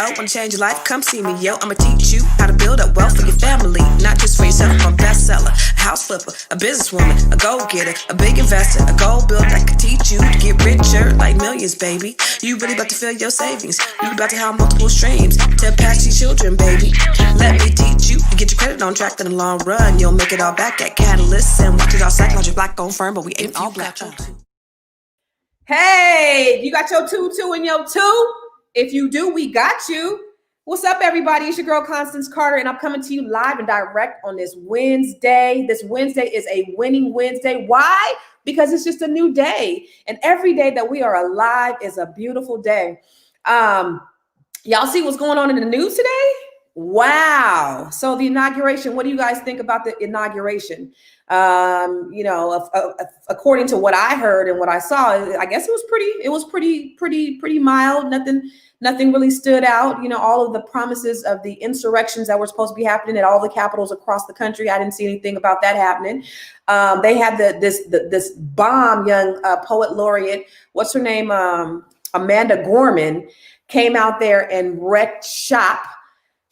Oh, wanna change your life? Come see me, yo. I'ma teach you how to build up wealth for your family, not just for yourself. I'm a bestseller, a house flipper, a businesswoman, a go-getter, a big investor, a gold builder that can teach you to get richer like millions, baby. You really about to fill your savings. You about to have multiple streams to pass your children, baby. Let me teach you to get your credit on track in the long run. You'll make it all back at Catalyst and watch it all psychological black-owned firm, but we ain't all black. Hey, you got your two in your two? If you do, we got you. What's up, everybody? It's your girl, Constance Carter, and I'm coming to you live and direct on this Wednesday. This Wednesday is a winning Wednesday. Why? Because it's just a new day, and every day that we are alive is a beautiful day. Y'all see what's going on in the news today? Wow. So the inauguration, what do you guys think about the inauguration? According to what I heard and what I saw, I guess it was pretty mild. Nothing really stood out. You know, all of the promises of the insurrections that were supposed to be happening at all the capitals across the country, I didn't see anything about that happening. They had this bomb young poet laureate, what's her name? Amanda Gorman, came out there and wrecked shop.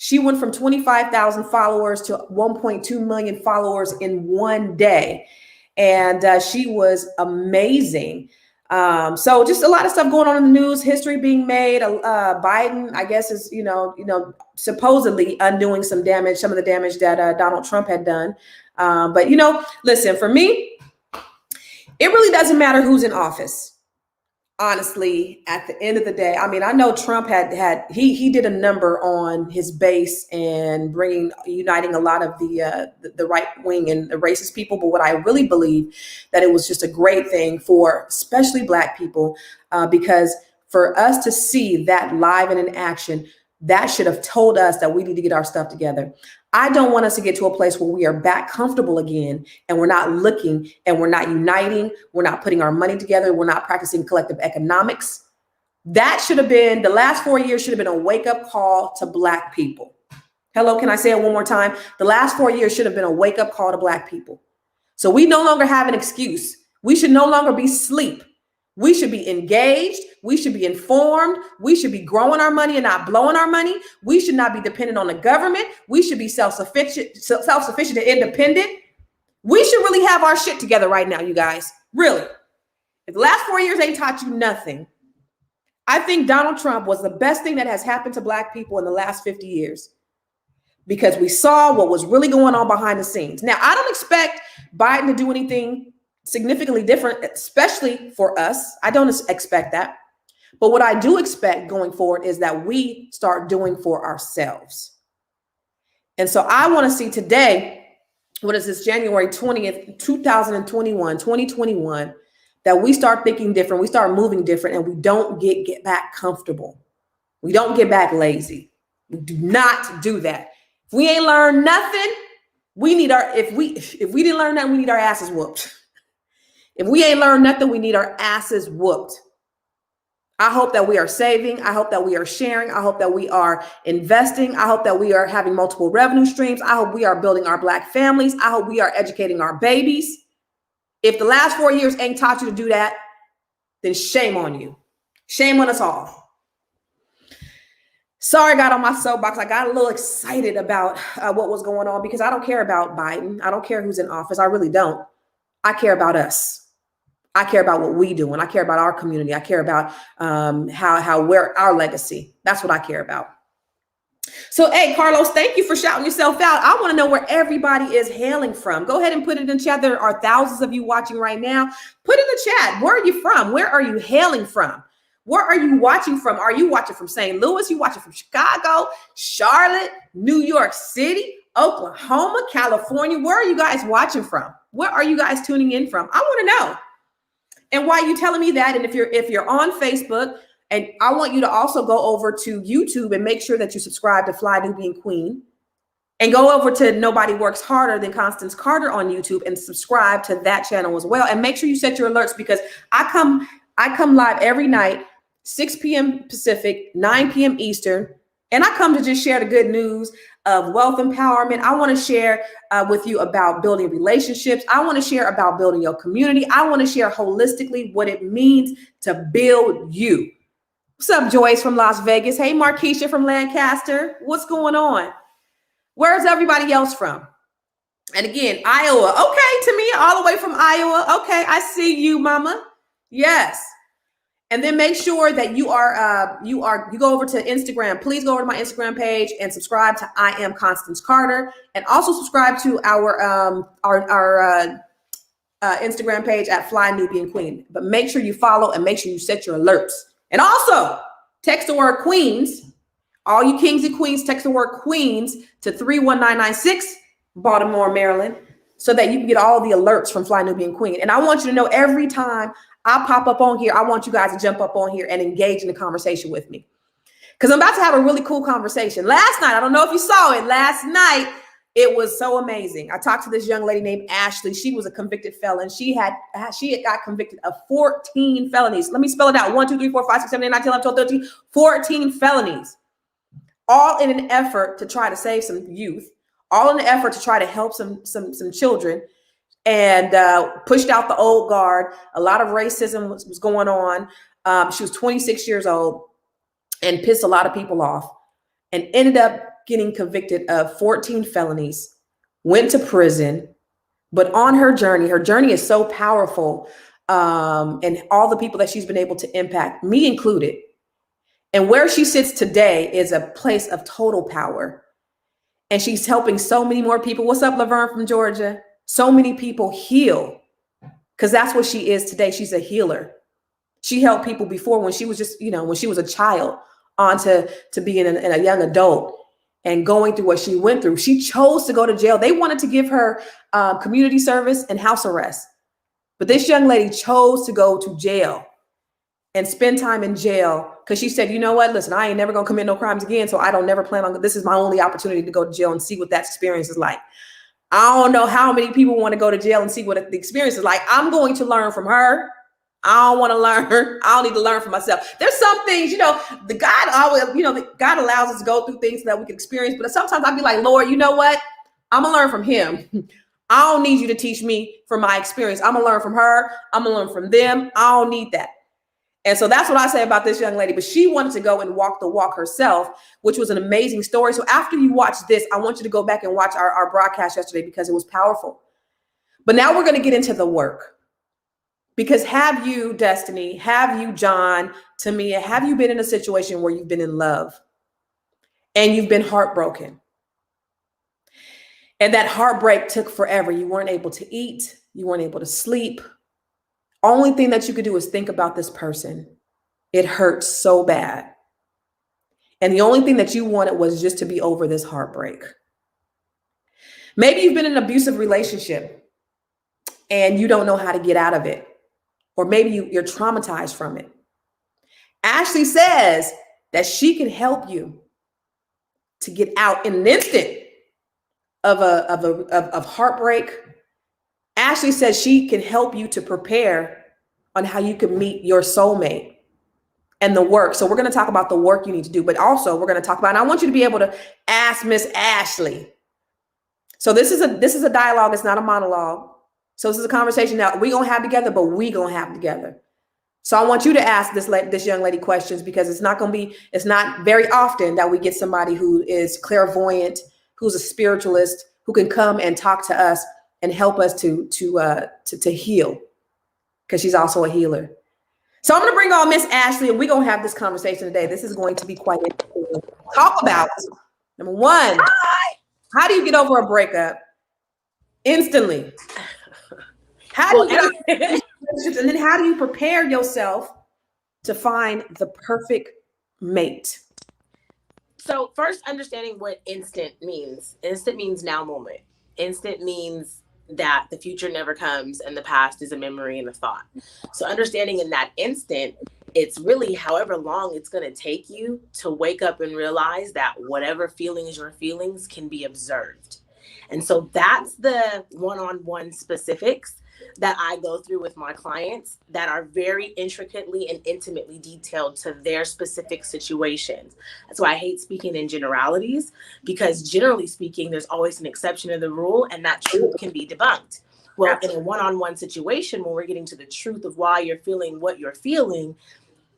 She went from 25,000 followers to 1.2 million followers in one day. And she was amazing. So just a lot of stuff going on in the news, history being made. Biden, I guess, is, supposedly undoing some of the damage that Donald Trump had done. But listen, for me, it really doesn't matter who's in office. Honestly, at the end of the day, I mean, I know Trump he did a number on his base and uniting a lot of the right wing and the racist people. But what I really believe that it was just a great thing for especially Black people, because for us to see that live and in action, that should have told us that we need to get our stuff together. I don't want us to get to a place where we are back comfortable again and we're not looking and we're not uniting. We're not putting our money together. We're not practicing collective economics. That should have been, the last 4 years should have been a wake-up call to Black people. Hello, can I say it one more time? The last 4 years should have been a wake-up call to Black people. So we no longer have an excuse. We should no longer be asleep. We should be engaged. We should be informed. We should be growing our money and not blowing our money. We should not be dependent on the government. We should be self-sufficient and independent. We should really have our shit together right now, you guys. Really. If the last 4 years ain't taught you nothing, I think Donald Trump was the best thing that has happened to Black people in the last 50 years, because we saw what was really going on behind the scenes. Now, I don't expect Biden to do anything significantly different, especially for us. I don't expect that. But what I do expect going forward is that we start doing for ourselves. And so I want to see today, what is this, January 20th, 2021, that we start thinking different, we start moving different, and we don't get back comfortable. We don't get back lazy. We do not do that. If we ain't learned nothing, if we didn't learn nothing, we need our asses whooped. If we ain't learned nothing, we need our asses whooped. I hope that we are saving. I hope that we are sharing. I hope that we are investing. I hope that we are having multiple revenue streams. I hope we are building our Black families. I hope we are educating our babies. If the last 4 years ain't taught you to do that, then shame on you. Shame on us all. Sorry, I got on my soapbox. I got a little excited about what was going on, because I don't care about Biden. I don't care who's in office. I really don't. I care about us. I care about what we do, and I care about our community. I care about where our legacy. That's what I care about. So, hey, Carlos, thank you for shouting yourself out. I want to know where everybody is hailing from. Go ahead and put it in chat. There are thousands of you watching right now. Put in the chat. Where are you from? Where are you hailing from? Where are you watching from? Are you watching from St. Louis? You watching from Chicago, Charlotte, New York City, Oklahoma, California? Where are you guys watching from? Where are you guys tuning in from? I want to know. And why are you telling me that? And if you're on Facebook, and I want you to also go over to YouTube and make sure that you subscribe to Fly Nubian Queen, and go over to Nobody Works Harder Than Constance Carter on YouTube and subscribe to that channel as well. And make sure you set your alerts, because I come live every night, 6 p.m. Pacific, 9 p.m. Eastern. And I come to just share the good news of wealth empowerment. I want to share with you about building relationships. I want to share about building your community. I want to share holistically what it means to build you. What's up, Joyce from Las Vegas? Hey, Markeisha from Lancaster. What's going on? Where's everybody else from? And again, Iowa. Okay, Tamia, all the way from Iowa. Okay, I see you, mama. Yes. And then make sure that you go over to Instagram. Please go over to my Instagram page and subscribe to I Am Constance Carter, and also subscribe to our Instagram page at Fly Nubian Queen. But make sure you follow and make sure you set your alerts. And also text the word Queens. All you kings and queens, text the word Queens to 31996, Baltimore, Maryland, so that you can get all the alerts from Fly Nubian Queen. And I want you to know every time I pop up on here, I want you guys to jump up on here and engage in the conversation with me, because I'm about to have a really cool conversation. Last night, I don't know if you saw it, last night, it was so amazing. I talked to this young lady named Ashley. She was a convicted felon. She had got convicted of 14 felonies. Let me spell it out. 1, 2, 3, 4, 5, 6, 7, 8, 9, 10, 11, 12, 13, 14 felonies. All in an effort to try to save some youth, all in an effort to try to help some children, and pushed out the old guard. A lot of racism was going on. She was 26 years old and pissed a lot of people off, and ended up getting convicted of 14 felonies, went to prison. But on her journey is so powerful, and all the people that she's been able to impact, me included. And where she sits today is a place of total power. And she's helping so many more people. What's up, Laverne from Georgia? So many people heal, because that's what she is today. She's a healer. She helped people before when she was just, when she was a child, on to being a young adult and going through what she went through. She chose to go to jail. They wanted to give her community service and house arrest. But this young lady chose to go to jail and spend time in jail, because she said, you know what, listen, I ain't never gonna commit no crimes again, so I don't never plan on, this is my only opportunity to go to jail and see what that experience is like. I don't know how many people want to go to jail and see what the experience is like. I'm going to learn from her. I don't want to learn. I don't need to learn for myself. There's some things, the God always, God allows us to go through things so that we can experience, but sometimes I'd be like, Lord, you know what? I'm gonna learn from him. I don't need you to teach me from my experience. I'm gonna learn from her. I'm gonna learn from them. I don't need that. And so that's what I say about this young lady. But she wanted to go and walk the walk herself, which was an amazing story. So after you watch this, I want you to go back and watch our broadcast yesterday, because it was powerful. But now we're going to get into the work. Because have you, Destiny, have you, John, Tamia, have you been in a situation where you've been in love and you've been heartbroken? And that heartbreak took forever. You weren't able to eat. You weren't able to sleep. Only thing that you could do is think about this person. It hurts so bad. And the only thing that you wanted was just to be over this heartbreak. Maybe you've been in an abusive relationship and you don't know how to get out of it. Or maybe you're traumatized from it. Ashley says that she can help you to get out in an instant of heartbreak. Ashley says she can help you to prepare on how you can meet your soulmate and the work. So we're going to talk about the work you need to do, but also we're going to talk about, and I want you to be able to ask Miss Ashley. So this is a dialogue. It's not a monologue. So this is a conversation that we're going to have together, but we going to have together. So I want you to ask this young lady questions, because it's not very often that we get somebody who is clairvoyant, who's a spiritualist, who can come and talk to us and help us to heal, because she's also a healer. So I'm going to bring on Miss Ashley, and we're going to have this conversation today. This is going to be quite interesting. Talk about, number one, how do you get over a breakup instantly? How do you get over relationships, and then how do you prepare yourself to find the perfect mate? So first, understanding what instant means. Instant means now moment. Instant means that the future never comes and the past is a memory and a thought. So understanding in that instant, it's really however long it's going to take you to wake up and realize that whatever feelings you're feeling can be observed. And so that's the one-on-one specifics that I go through with my clients that are very intricately and intimately detailed to their specific situations. That's why I hate speaking in generalities, because generally speaking, there's always an exception to the rule, and that truth can be debunked. Well, in a one-on-one situation, when we're getting to the truth of why you're feeling what you're feeling,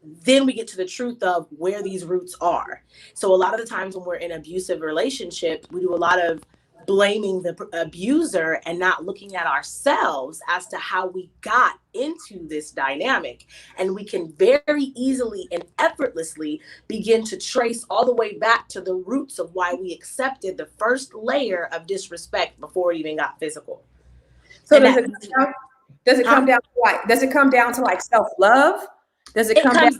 then we get to the truth of where these roots are. So a lot of the times when we're in abusive relationships, we do a lot of blaming the abuser and not looking at ourselves as to how we got into this dynamic. And we can very easily and effortlessly begin to trace all the way back to the roots of why we accepted the first layer of disrespect before it even got physical. So And does it come down to like self-love? Does it come down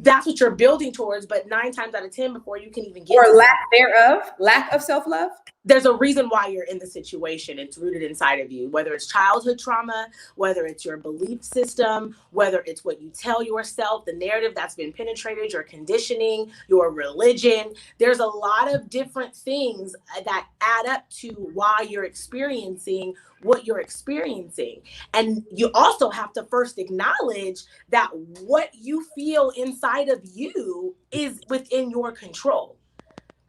that's what you're building towards, but 9 times out of 10 before you can even get or to lack of self-love? there's a reason why you're in the situation. It's rooted inside of you, whether it's childhood trauma, whether it's your belief system, whether it's what you tell yourself, the narrative that's been penetrated, your conditioning, your religion. There's a lot of different things that add up to why you're experiencing what you're experiencing. And you also have to first acknowledge that what you feel inside of you is within your control.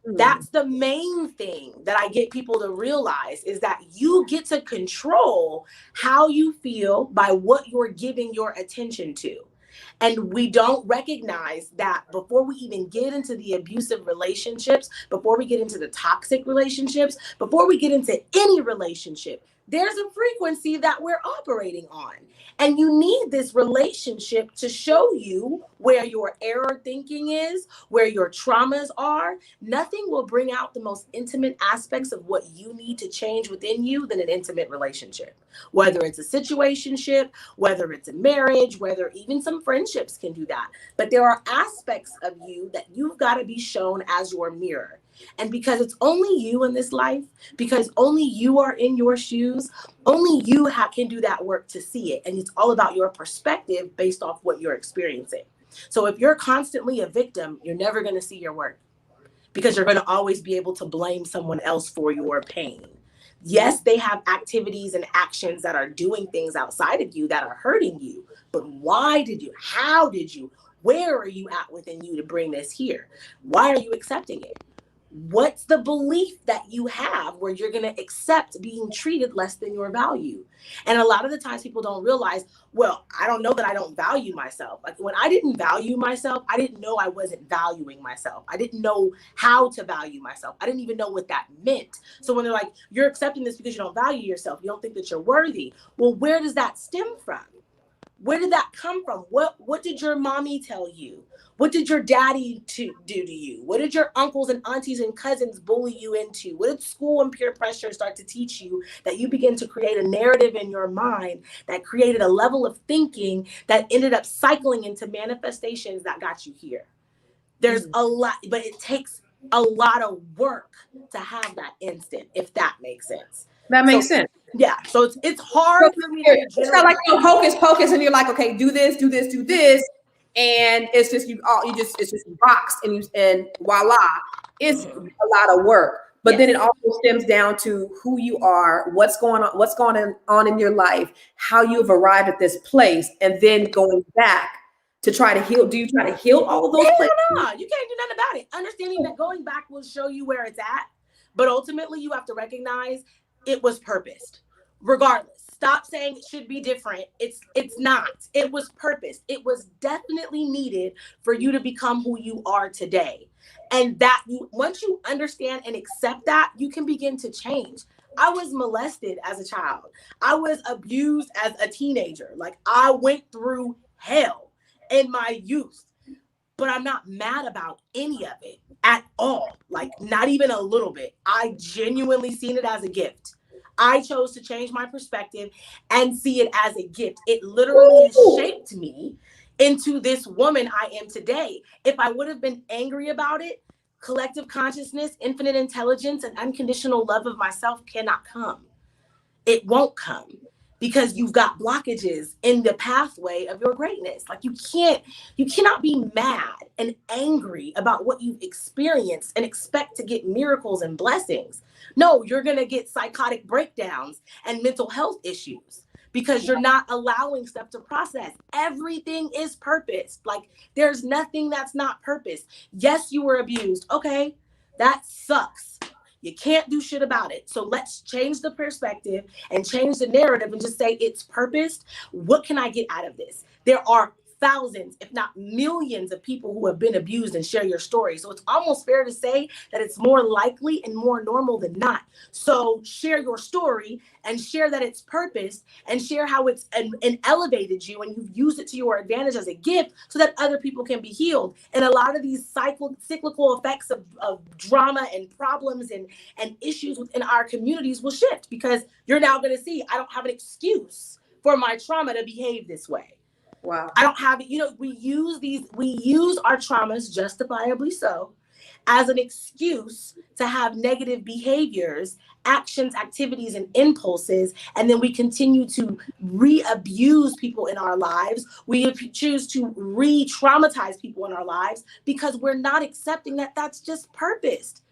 That's the main thing that I get people to realize, is that you get to control how you feel by what you're giving your attention to. And we don't recognize that before we even get into the abusive relationships, before we get into the toxic relationships, before we get into any relationship, there's a frequency that we're operating on. And you need this relationship to show you where your error thinking is, where your traumas are. Nothing will bring out the most intimate aspects of what you need to change within you than an intimate relationship. Whether it's a situationship, whether it's a marriage, whether even some friendships can do that. But there are aspects of you that you've got to be shown as your mirror. And because it's only you in this life, because only you are in your shoes, only you can do that work to see it. And it's all about your perspective based off what you're experiencing. So if you're constantly a victim, you're never going to see your work, because you're going to always be able to blame someone else for your pain. Yes, they have activities and actions that are doing things outside of you that are hurting you. But why did you? How did you? Where are you at within you to bring this here? Why are you accepting it? What's the belief that you have where you're going to accept being treated less than your value? And a lot of the times people don't realize, well, I don't know that I don't value myself. Like when I didn't value myself, I didn't know I wasn't valuing myself. I didn't know how to value myself. I didn't even know what that meant. So when they're like, you're accepting this because you don't value yourself, you don't think that you're worthy. Well, where does that stem from? Where did that come from? What did your mommy tell you? What did your daddy do to you? What did your uncles and aunties and cousins bully you into? What did school and peer pressure start to teach you that you begin to create a narrative in your mind that created a level of thinking that ended up cycling into manifestations that got you here? There's a lot, but it takes a lot of work to have that instant, if that makes sense. That makes sense. Yeah, so it's hard for me to It's not like hocus pocus, and you're like, okay, do this, do this, do this, and it's just it's just boxed and voila, it's a lot of work. But then it also stems down to who you are, what's going on in your life, how you've arrived at this place, and then going back to try to heal. Do you try to heal all of those places? No, you can't do nothing about it. Understanding that going back will show you where it's at, but ultimately you have to recognize it was purposed. Regardless, stop saying it should be different. It's not. It was purposed. It was definitely needed for you to become who you are today. And that once you understand and accept that, you can begin to change. I was molested as a child. I was abused as a teenager. Like I went through hell in my youth. But I'm not mad about any of it at all. Like not even a little bit. I genuinely seen it as a gift. I chose to change my perspective and see it as a gift. It literally has shaped me into this woman I am today. If I would have been angry about it, collective consciousness, infinite intelligence, and unconditional love of myself cannot come. It won't come because you've got blockages in the pathway of your greatness. Like you cannot be mad and angry about what you've experienced and expect to get miracles and blessings. No, you're going to get psychotic breakdowns and mental health issues because you're not allowing stuff to process. Everything is purposed. Like there's nothing that's not purposed. Yes, you were abused. Okay, that sucks. You can't do shit about it. So let's change the perspective and change the narrative and just say it's purposed. What can I get out of this? There are thousands, if not millions of people who have been abused and share your story. So it's almost fair to say that it's more likely and more normal than not. So share your story and share that it's purposed and share how it's and elevated you and you've used it to your advantage as a gift so that other people can be healed. And a lot of these cyclical effects of drama and problems and issues within our communities will shift because you're now going to see, I don't have an excuse for my trauma to behave this way. Wow. I don't have it. You know, we use our traumas, justifiably so, as an excuse to have negative behaviors, actions, activities, and impulses. And then we continue to re-abuse people in our lives. We choose to re-traumatize people in our lives because we're not accepting that that's just purposed.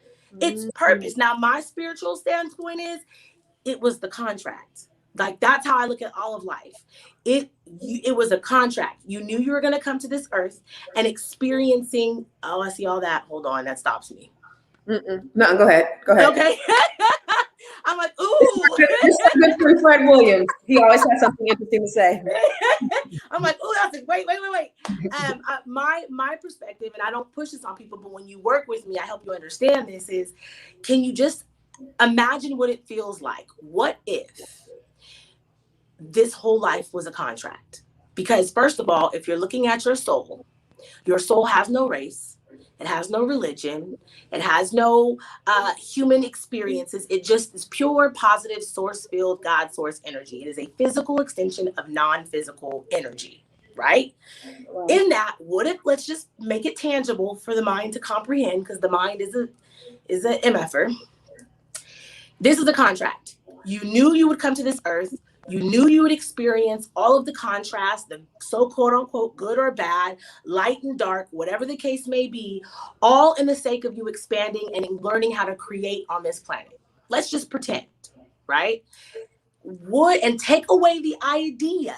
It's purpose. Now, my spiritual standpoint is it was the contract. Like, that's how I look at all of life. It was a contract. You knew you were going to come to this earth and experiencing, oh, I see all that. Hold on, that stops me. No, go ahead. Okay. I'm like, ooh. This is good for Fred Williams. He always has something interesting to say. I'm like, oh, that's like, wait. My perspective, and I don't push this on people, but when you work with me, I help you understand this is, can you just imagine what it feels like? What if this whole life was a contract? Because first of all, if you're looking at your soul has no race, it has no religion, it has no human experiences. It just is pure, positive, source-filled, God source energy. It is a physical extension of non-physical energy, right? Wow. In that, what if, let's just make it tangible for the mind to comprehend, because the mind is an MFer. This is a contract. You knew you would come to this earth. You knew you would experience all of the contrast, the so quote unquote good or bad, light and dark, whatever the case may be, all in the sake of you expanding and learning how to create on this planet. Let's just pretend, right? And take away the idea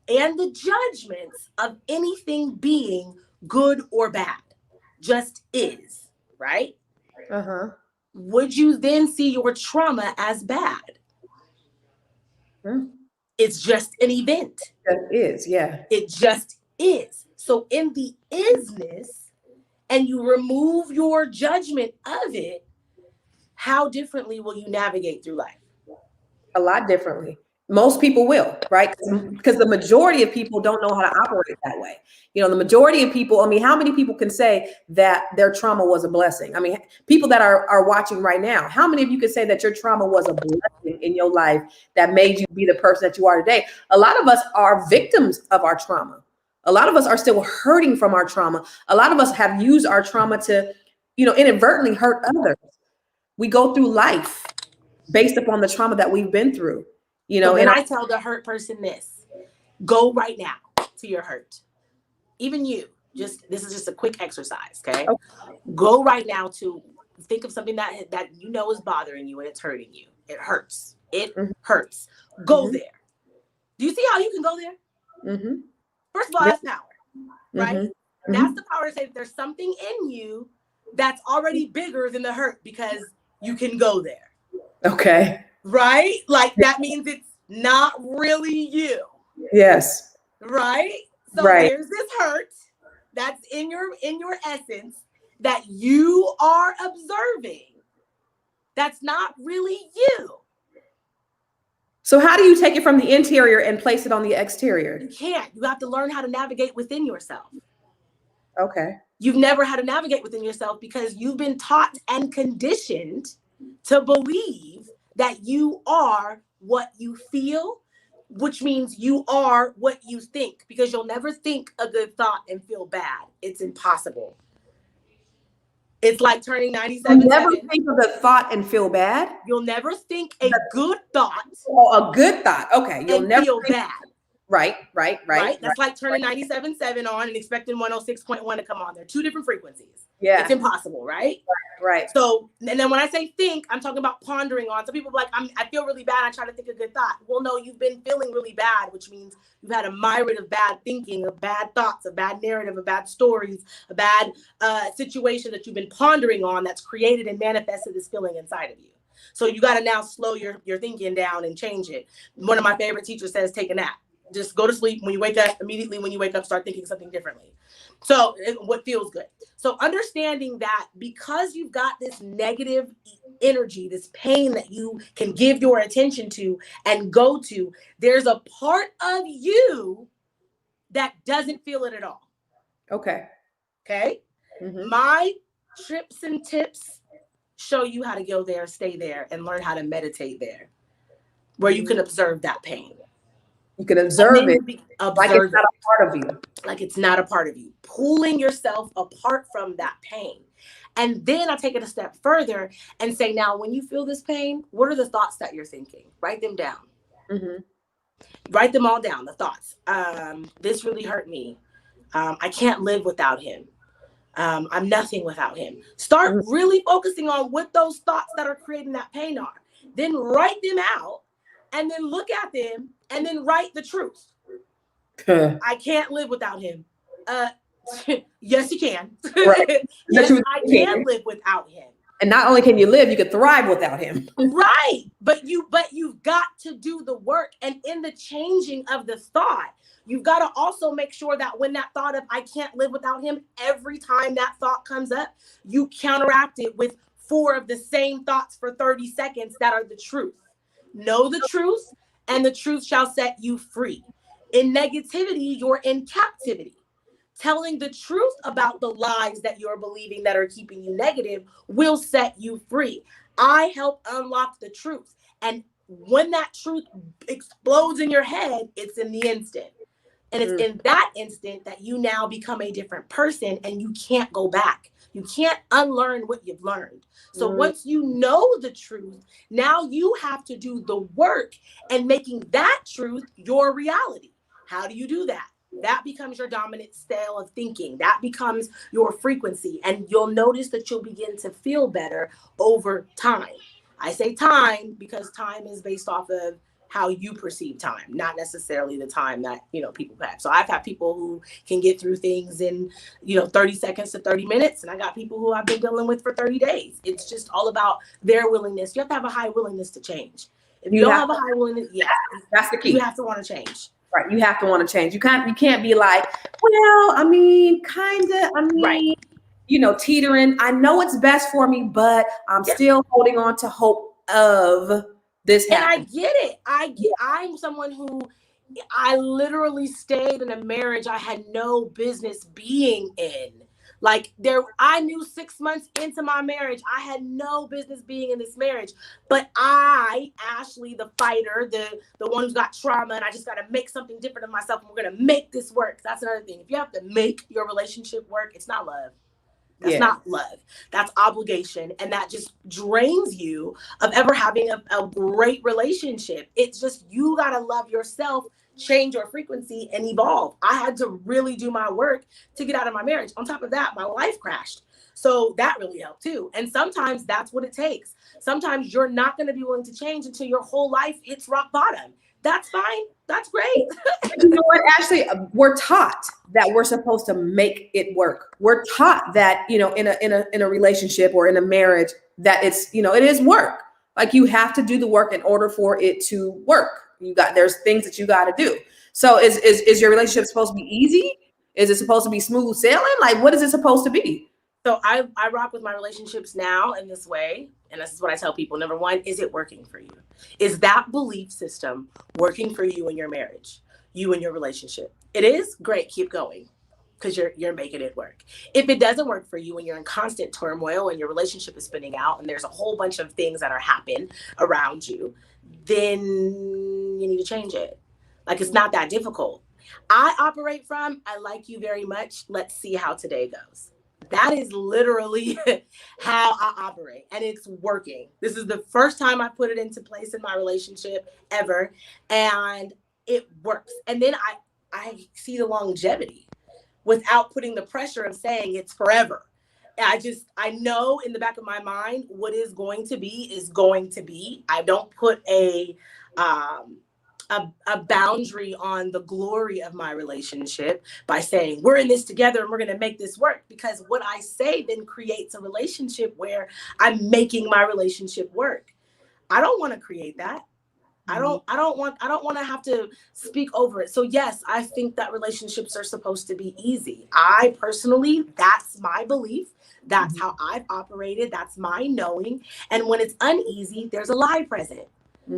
and the judgments of anything being good or bad. Just is, right? Uh-huh. Would you then see your trauma as bad? It's just an event. It is, yeah. It just is. So in the isness, and you remove your judgment of it, how differently will you navigate through life? A lot differently. Most people will, right? Because the majority of people don't know how to operate that way. You know, the majority of people, I mean, how many people can say that their trauma was a blessing? I mean, people that are watching right now, how many of you could say that your trauma was a blessing in your life that made you be the person that you are today? A lot of us are victims of our trauma. A lot of us are still hurting from our trauma. A lot of us have used our trauma to, you know, inadvertently hurt others. We go through life based upon the trauma that we've been through. You know, and I tell the hurt person this: go right now to your hurt. Even you, this is just a quick exercise, okay? Go right now to think of something that you know is bothering you and it's hurting you. It hurts. It hurts. Go there. Do you see how you can go there? First of all, that's power, right? That's the power to say that there's something in you that's already bigger than the hurt because you can go there. Okay. Right? Like that means it's not really you. Yes. Right? So there's this hurt that's in your essence that you are observing. That's not really you. So how do you take it from the interior and place it on the exterior? You can't. You have to learn how to navigate within yourself. Okay. You've never had to navigate within yourself because you've been taught and conditioned to believe that you are what you feel, which means you are what you think, because you'll never think a good thought and feel bad. It's impossible. It's like turning 97. You'll never think of a thought and feel bad? You'll never think a good thought. Oh, a good thought. Okay. You'll never feel bad. Right. That's like turning 97.7 on and expecting 106.1 to come on. They're two different frequencies. Yeah. It's impossible, right? Right. So, and then when I say think, I'm talking about pondering on. Some people are like, I feel really bad. I try to think a good thought. Well, no, you've been feeling really bad, which means you've had a myriad of bad thinking, of bad thoughts, a bad narrative, of bad stories, a bad situation that you've been pondering on that's created and manifested this feeling inside of you. So you got to now slow your thinking down and change it. One of my favorite teachers says, take a nap. Just go to sleep. When you wake up, immediately when you wake up, start thinking something differently. So what feels good. So understanding that because you've got this negative energy, this pain that you can give your attention to and go to, there's a part of you that doesn't feel it at all. Okay. Okay. Mm-hmm. My trips and tips show you how to go there, stay there, and learn how to meditate there, where you can observe that pain. You can observe it like it's not a part of you. Like it's not a part of you. Pulling yourself apart from that pain. And then I take it a step further and say, now, when you feel this pain, what are the thoughts that you're thinking? Write them down. Mm-hmm. Write them all down, the thoughts. This really hurt me. I can't live without him. I'm nothing without him. Start really focusing on what those thoughts that are creating that pain are. Then write them out and then look at them and then write the truth. I can't live without him. Yes, you can. Right. Yes, I can live without him. And not only can you live, you can thrive without him. Right. But you've got to do the work. And in the changing of the thought, you've got to also make sure that when that thought of I can't live without him, every time that thought comes up, you counteract it with 4 of the same thoughts for 30 seconds that are the truth. Know the truth, and the truth shall set you free. In negativity, you're in captivity. Telling the truth about the lies that you're believing that are keeping you negative will set you free. I help unlock the truth. And when that truth explodes in your head, it's in the instant. And it's in that instant that you now become a different person and you can't go back. You can't unlearn what you've learned. So once you know the truth, now you have to do the work and making that truth your reality. How do you do that? That becomes your dominant style of thinking. That becomes your frequency. And you'll notice that you'll begin to feel better over time. I say time because time is based off of how you perceive time, not necessarily the time that, people have. So I've had people who can get through things in, 30 seconds to 30 minutes. And I got people who I've been dealing with for 30 days. It's just all about their willingness. You have to have a high willingness to change. If you don't have a high willingness, that's the key. You have to want to change. Right. You have to want to change. You can't be like, well, I mean, Right. Teetering. I know it's best for me, but I'm still holding on to hope of this happening. And I get it. I'm someone who I literally stayed in a marriage I had no business being in. I knew 6 months into my marriage, I had no business being in this marriage. But I, Ashley, the fighter, the one who's got trauma, and I just got to make something different of myself, and we're going to make this work. That's another thing. If you have to make your relationship work, it's not love. That's not love. That's obligation. And that just drains you of ever having a great relationship. It's just, you got to love yourself, change your frequency, and evolve. I had to really do my work to get out of my marriage. On top of that, my life crashed. So that really helped too. And sometimes that's what it takes. Sometimes you're not going to be willing to change until your whole life hits rock bottom. That's fine. That's great. You know what? Actually, we're taught that we're supposed to make it work. We're taught that, in a relationship or in a marriage, that it's, it is work. Like, you have to do the work in order for it to work. There's things that you got to do. So is your relationship supposed to be easy? Is it supposed to be smooth sailing? Like, what is it supposed to be? So I rock with my relationships now in this way. And this is what I tell people. Number one, is it working for you? Is that belief system working for you in your marriage, you and your relationship? It is? Great. Keep going, because you're making it work. If it doesn't work for you and you're in constant turmoil and your relationship is spinning out and there's a whole bunch of things that are happening around you, then you need to change it. Like, it's not that difficult. I operate from, I like you very much. Let's see how today goes. That is literally how I operate, and it's working. This is the first time I put it into place in my relationship ever, and it works. And then I see the longevity without putting the pressure of saying it's forever. I know in the back of my mind what is going to be. I don't put a boundary on the glory of my relationship by saying we're in this together and we're going to make this work, because what I say then creates a relationship where I'm making my relationship work. I don't want to create that. I don't want to have to speak over it. So yes, I think that relationships are supposed to be easy. I personally, that's my belief. That's how I've operated. That's my knowing. And when it's uneasy, there's a lie present.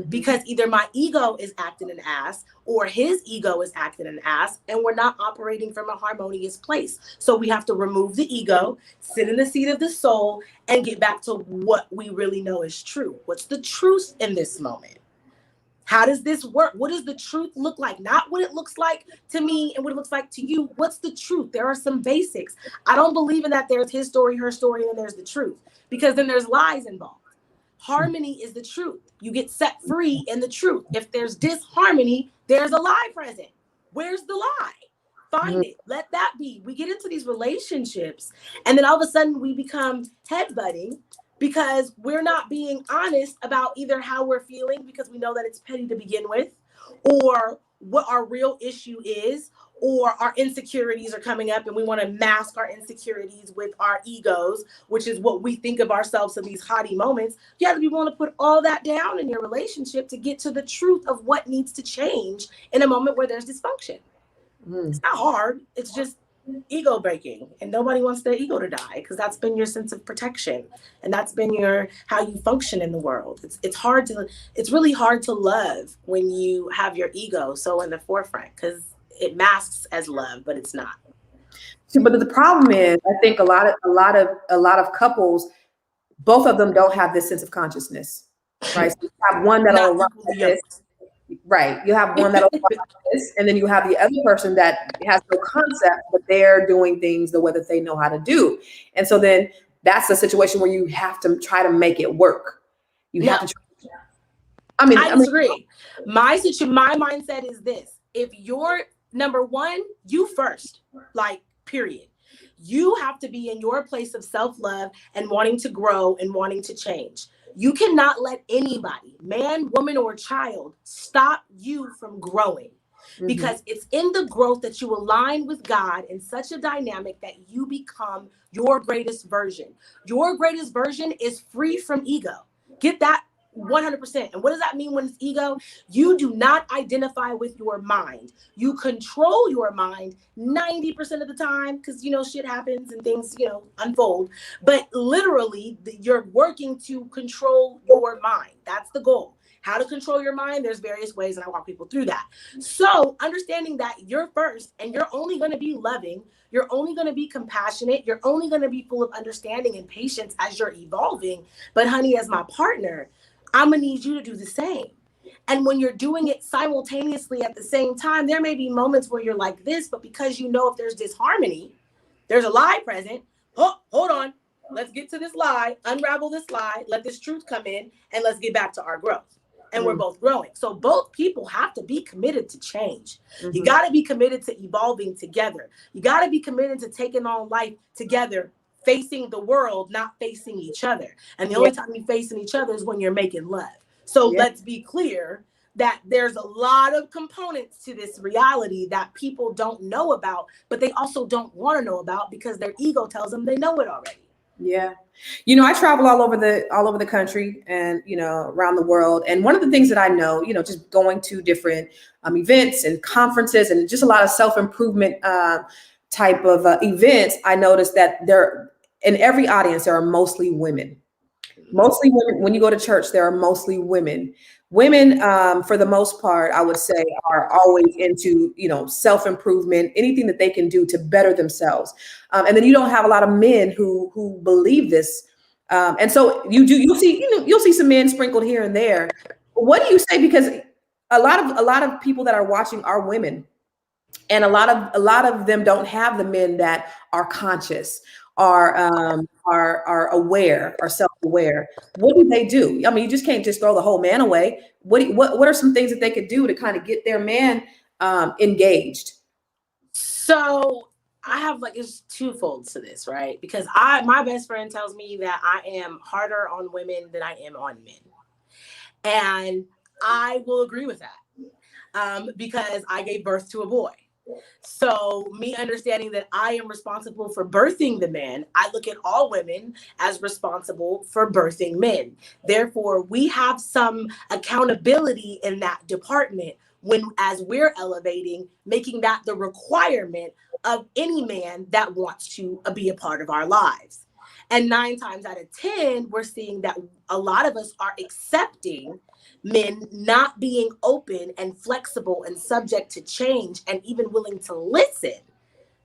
Because either my ego is acting an ass or his ego is acting an ass, and we're not operating from a harmonious place. So we have to remove the ego, sit in the seat of the soul, and get back to what we really know is true. What's the truth in this moment? How does this work? What does the truth look like? Not what it looks like to me and what it looks like to you. What's the truth? There are some basics. I don't believe in that there's his story, her story, and then there's the truth, because then there's lies involved. Harmony is the truth. You get set free in the truth. If there's disharmony, there's a lie present. Where's the lie? Find it. Let that be. We get into these relationships and then all of a sudden we become headbutting because we're not being honest about either how we're feeling, because we know that it's petty to begin with, or what our real issue is, or our insecurities are coming up and we want to mask our insecurities with our egos, which is what we think of ourselves in these haughty moments. You have to be willing to put all that down in your relationship to get to the truth of what needs to change in a moment where there's dysfunction. It's not hard. It's just ego breaking, and nobody wants their ego to die, because that's been your sense of protection and that's been your how you function in the world. It's really hard to love when you have your ego so in the forefront, because it masks as love, but it's not. But the problem is, I think a lot of couples, both of them don't have this sense of consciousness, right? So you have one that'll Not run equally like this, right? You have one that'll run like this, and then you have the other person that has no concept, but they're doing things the way that they know how to do. And so then that's a situation where you have to try to make it work. You have to try. I disagree. My mindset is this: if you're number one, you first, like, period. You have to be in your place of self-love and wanting to grow and wanting to change. You cannot let anybody, man, woman, or child, stop you from growing. Because it's in the growth that you align with God in such a dynamic that you become your greatest version. Your greatest version is free from ego. Get that 100%. And what does that mean when it's ego? You do not identify with your mind. You control your mind 90% of the time, because, shit happens and things, unfold. But literally, you're working to control your mind. That's the goal. How to control your mind, there's various ways, and I walk people through that. So understanding that you're first, and you're only going to be loving, you're only going to be compassionate, you're only going to be full of understanding and patience as you're evolving. But honey, as my partner, I'm going to need you to do the same. And when you're doing it simultaneously at the same time, there may be moments where you're like this, but because if there's disharmony, there's a lie present. Oh, hold on. Let's get to this lie, unravel this lie, let this truth come in, and let's get back to our growth. And we're both growing. So both people have to be committed to change. You got to be committed to evolving together. You got to be committed to taking on life together, facing the world, not facing each other. And the only time you're facing each other is when you're making love. So let's be clear that there's a lot of components to this reality that people don't know about, but they also don't want to know about because their ego tells them they know it already. Yeah. I travel all over the country and, around the world. And one of the things that I know, just going to different events and conferences and just a lot of self-improvement type of events, I noticed that in every audience, there are mostly women. Mostly women. When you go to church, there are mostly women. Women, for the most part, I would say, are always into, self-improvement, anything that they can do to better themselves. And then you don't have a lot of men who believe this. And so you'll see some men sprinkled here and there. But what do you say? Because a lot of people that are watching are women, and a lot of them don't have the men that are conscious, are aware, are self-aware. What do they do? I mean, you just can't just throw the whole man away. What are some things that they could do to kind of get their man engaged? So I have it's twofold to this, right? Because my best friend tells me that I am harder on women than I am on men. And I will agree with that because I gave birth to a boy. So me understanding that I am responsible for birthing the men, I look at all women as responsible for birthing men. Therefore, we have some accountability in that department when, as we're elevating, making that the requirement of any man that wants to be a part of our lives. And 9 times out of 10, we're seeing that a lot of us are accepting men not being open and flexible and subject to change and even willing to listen,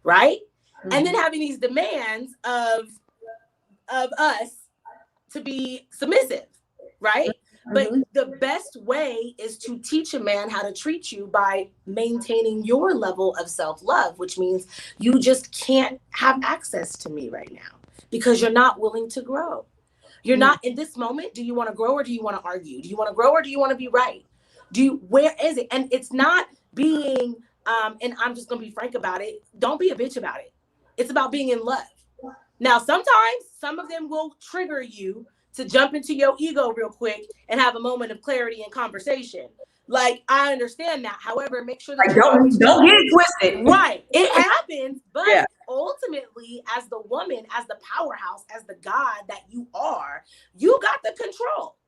right? Mm-hmm. And then having these demands of us to be submissive, right? Mm-hmm. But the best way is to teach a man how to treat you by maintaining your level of self-love, which means you just can't have access to me right now because you're not willing to grow. You're not in this moment. Do you want to grow or do you want to argue? Do you want to grow or do you want to be right? Where is it? And it's not being, and I'm just going to be frank about it. Don't be a bitch about it. It's about being in love. Now, sometimes some of them will trigger you to jump into your ego real quick and have a moment of clarity and conversation. Like, I understand that. However, make sure that don't get it twisted. Right. It happens, but ultimately, as the woman, as the powerhouse, as the God that you are, you got the control.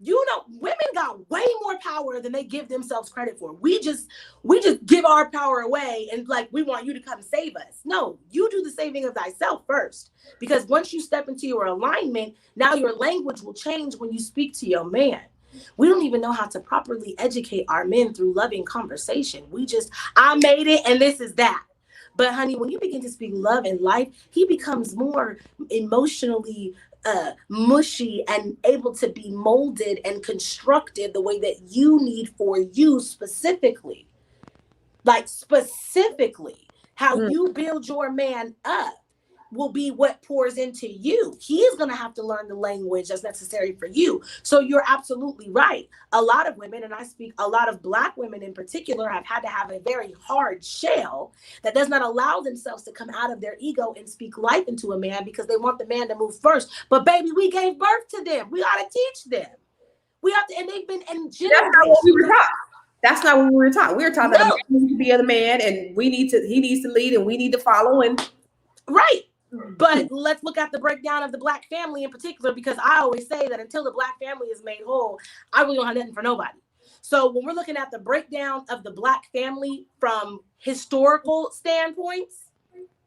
You know, women got way more power than they give themselves credit for. We just give our power away and like, we want you to come save us. No, you do the saving of thyself first. Because once you step into your alignment, now your language will change when you speak to your man. We don't even know how to properly educate our men through loving conversation. I made it and this is that. But honey, when you begin to speak love and life, he becomes more emotionally mushy and able to be molded and constructed the way that you need for you specifically. Like specifically, how you build your man up will be what pours into you. He is going to have to learn the language that's necessary for you. So you're absolutely right. A lot of women, and I speak a lot of Black women in particular, have had to have a very hard shell that does not allow themselves to come out of their ego and speak life into a man because they want the man to move first. But baby, we gave birth to them. We got to teach them. We have to, and they've been in generations. That's not what we were taught. That's not what we were taught. We were taught that a man needs to be the man, and he needs to lead, and we need to follow. And right. But let's look at the breakdown of the Black family in particular, because I always say that until the Black family is made whole, I really don't have nothing for nobody. So when we're looking at the breakdown of the Black family from historical standpoints,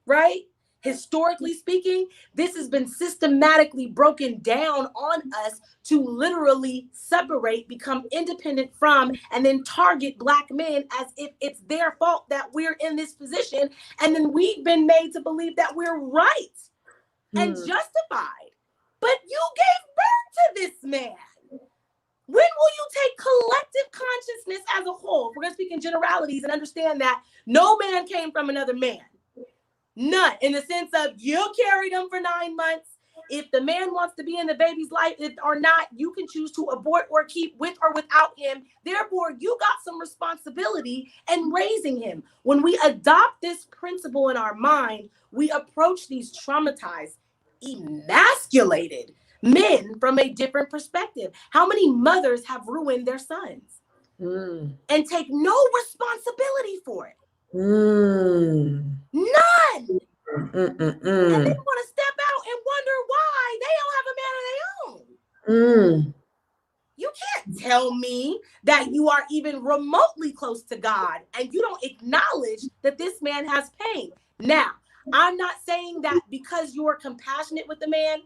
right? Historically speaking, this has been systematically broken down on us to literally separate, become independent from, and then target Black men as if it's their fault that we're in this position. And then we've been made to believe that we're right and justified. But you gave birth to this man. When will you take collective consciousness as a whole? We're going to speak in generalities and understand that no man came from another man. None, in the sense of you carried him for 9 months. If the man wants to be in the baby's life or not, you can choose to abort or keep with or without him. Therefore, you got some responsibility in raising him. When we adopt this principle in our mind, we approach these traumatized, emasculated men from a different perspective. How many mothers have ruined their sons and take no responsibility for it? None. And they want to step out and wonder why they don't have a man of their own. You can't tell me that you are even remotely close to God and you don't acknowledge that this man has pain. Now, I'm not saying that because you are compassionate with the man,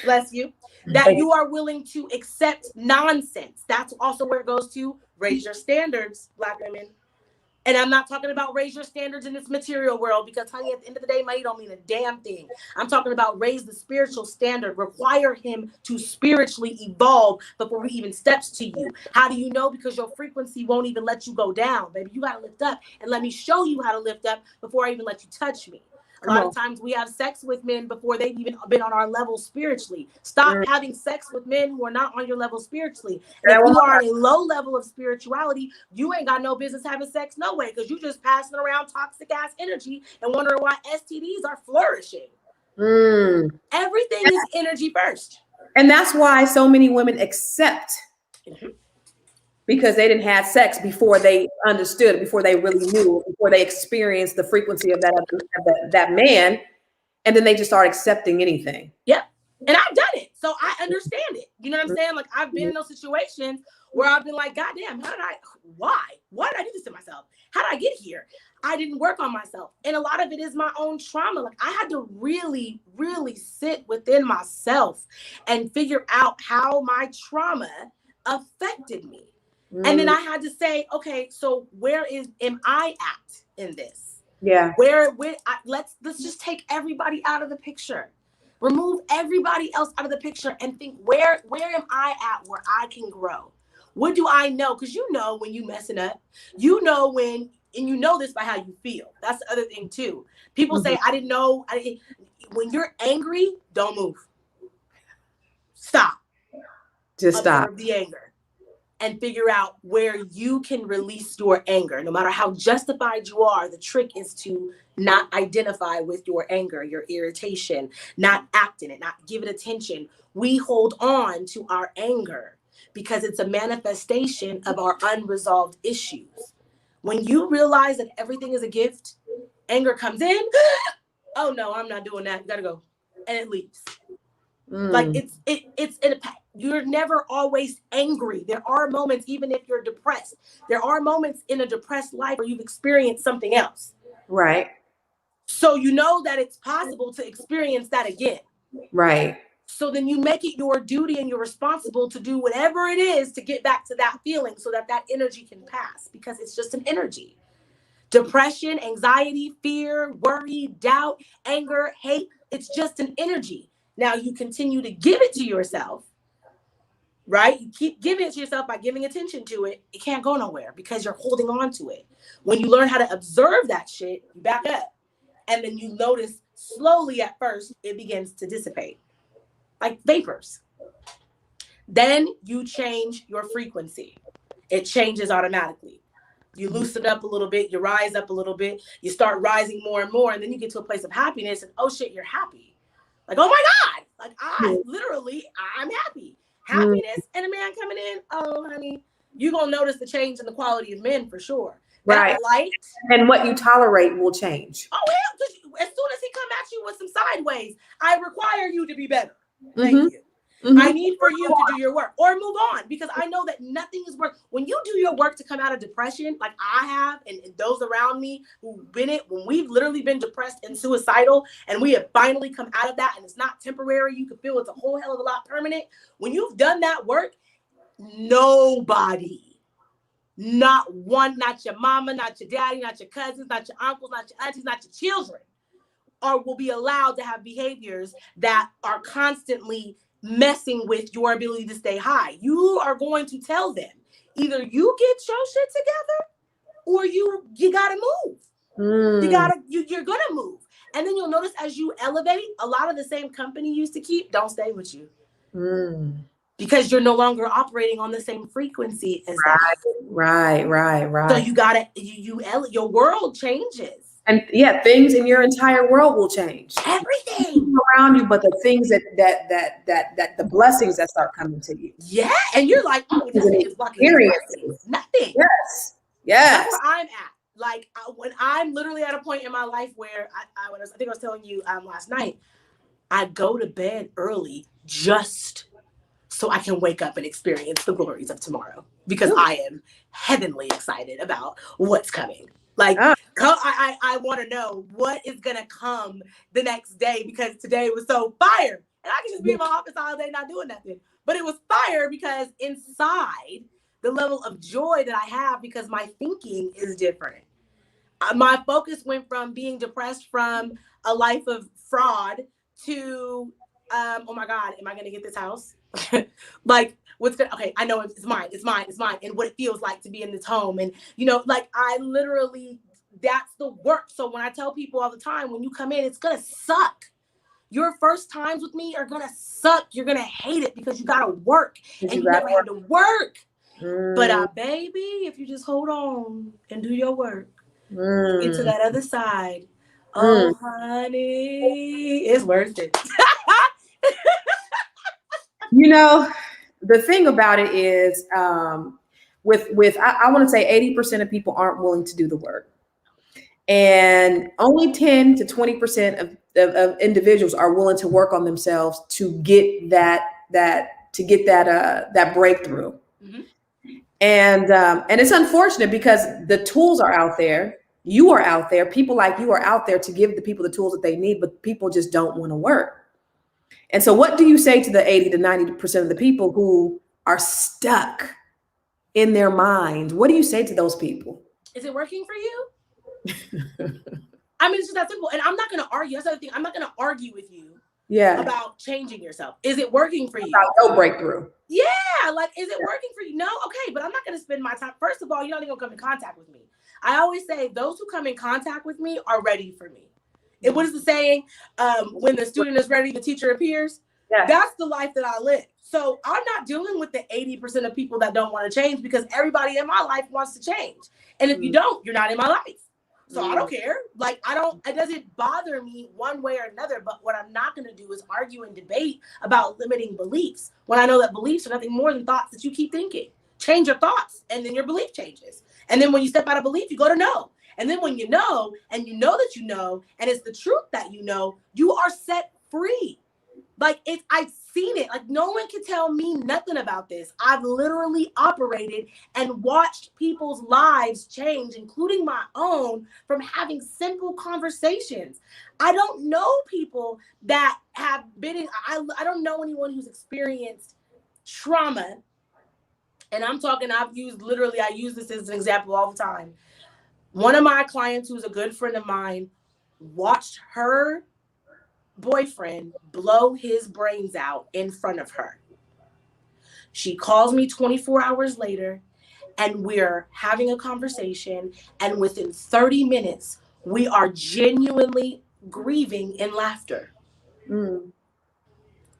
bless you, that you are willing to accept nonsense. That's also where it goes to raise your standards, Black women. And I'm not talking about raise your standards in this material world because, honey, at the end of the day, money don't mean a damn thing. I'm talking about raise the spiritual standard, require him to spiritually evolve before he even steps to you. How do you know? Because your frequency won't even let you go down, baby. You got to lift up, and let me show you how to lift up before I even let you touch me. A lot of times we have sex with men before they've even been on our level spiritually. Stop having sex with men who are not on your level spiritually. And if you are on a low level of spirituality, you ain't got no business having sex no way, because you just passing around toxic ass energy and wondering why STDs are flourishing. Everything is energy first. And that's why so many women accept because they didn't have sex before they understood, before they really knew, before they experienced the frequency of that man, and then they just start accepting anything. Yep. And I've done it, so I understand it. You know what I'm saying? Like, I've been in those situations where I've been like, God damn, why did I do this to myself? How did I get here? I didn't work on myself. And a lot of it is my own trauma. Like, I had to really, really sit within myself and figure out how my trauma affected me. And then I had to say, okay, so am I at in this? Yeah. Let's just take everybody out of the picture. Remove everybody else out of the picture and think, where am I at where I can grow? What do I know? Because you know when you messing up, you know when, and you know this by how you feel. That's the other thing too. People say, I didn't know. When you're angry, don't move. Stop. Just stop. Observe the anger and figure out where you can release your anger. No matter how justified you are, the trick is to not identify with your anger, your irritation, not act in it, not give it attention. We hold on to our anger because it's a manifestation of our unresolved issues. When you realize that everything is a gift, anger comes in. Oh no, I'm not doing that. You gotta go. And it leaves. Like you're never always angry. There are moments, even if you're depressed, there are moments in a depressed life where you've experienced something else. Right. So you know that it's possible to experience that again. Right. So then you make it your duty and you're responsible to do whatever it is to get back to that feeling so that energy can pass, because it's just an energy. Depression, anxiety, fear, worry, doubt, anger, hate, it's just an energy. Now you continue to give it to yourself, right? You keep giving it to yourself by giving attention to it. It can't go nowhere because you're holding on to it. When you learn how to observe that shit, you back up. And then you notice slowly at first, it begins to dissipate like vapors. Then you change your frequency. It changes automatically. You loosen up a little bit, you rise up a little bit, you start rising more and more, and then you get to a place of happiness and oh shit, you're happy. Like, oh my God, like I'm happy. Happiness and a man coming in, oh honey, you're gonna notice the change in the quality of men for sure. That light. And what you tolerate will change. Oh hell, as soon as he come at you with some sideways, I require you to be better. Thank you. I need for you to do your work or move on, because I know that nothing is worth. When you do your work to come out of depression, like I have, and those around me who've been it, when we've literally been depressed and suicidal, and we have finally come out of that, and it's not temporary, you can feel it's a whole hell of a lot permanent. When you've done that work, nobody, not one, not your mama, not your daddy, not your cousins, not your uncles, not your aunties, not your children, will be allowed to have behaviors that are constantly messing with your ability to stay high. You are going to tell them either you get your shit together or you gotta move. You're gonna move. And then you'll notice as you elevate, a lot of the same company you used to keep don't stay with you. Because you're no longer operating on the same frequency as them. Right. So you gotta your world changes. And yeah, things in your entire world will change. Everything around you, but the things that the blessings that start coming to you. Yeah, and you're like, oh, nothing is fucking nothing. Yes. That's where I'm at. Like when I'm literally at a point in my life where I think I was telling you last night, I go to bed early just so I can wake up and experience the glories of tomorrow, because I am heavenly excited about what's coming. Like, I want to know what is going to come the next day, because today was so fire. And I can just be in my office all day not doing nothing. But it was fire because inside, the level of joy that I have, because my thinking is different. My focus went from being depressed from a life of fraud to, oh my God, am I going to get this house? Like, what's good? Okay, I know it's mine, and what it feels like to be in this home. And, like, I literally, that's the work. So when I tell people all the time, when you come in, it's going to suck. Your first times with me are going to suck. You're going to hate it because you got to work, and you never had to work. But baby, if you just hold on and do your work, get to that other side. Oh, honey, it's worth it. The thing about it is, I want to say 80% of people aren't willing to do the work. And only 10 to 20% of individuals are willing to work on themselves to get that breakthrough. Mm-hmm. And it's unfortunate because the tools are out there. You are out there. People like you are out there to give the people the tools that they need, but people just don't want to work. And so what do you say to the 80 to 90% of the people who are stuck in their minds? What do you say to those people? Is it working for you? I mean, it's just that simple. And I'm not going to argue. That's the other thing. I'm not going to argue with you about changing yourself. Is it working for you? About no breakthrough. Yeah. Like, is it working for you? No. Okay. But I'm not going to spend my time. First of all, you're not even going to come in contact with me. I always say those who come in contact with me are ready for me. And what is the saying? When the student is ready, the teacher appears. Yeah. That's the life that I live. So I'm not dealing with the 80% of people that don't want to change, because everybody in my life wants to change. And if you don't, you're not in my life. So I don't care. Like, it doesn't bother me one way or another. But what I'm not going to do is argue and debate about limiting beliefs when I know that beliefs are nothing more than thoughts that you keep thinking. Change your thoughts, and then your belief changes. And then when you step out of belief, you go to know. And then when you know, and you know that you know, and it's the truth that you know, you are set free. Like, I've seen it. Like, no one can tell me nothing about this. I've literally operated and watched people's lives change, including my own, from having simple conversations. I don't know people that have been in, I don't know anyone who's experienced trauma. And I'm talking, I use this as an example all the time. One of my clients, who's a good friend of mine, watched her boyfriend blow his brains out in front of her. She calls me 24 hours later, and we're having a conversation. And within 30 minutes, we are genuinely grieving in laughter.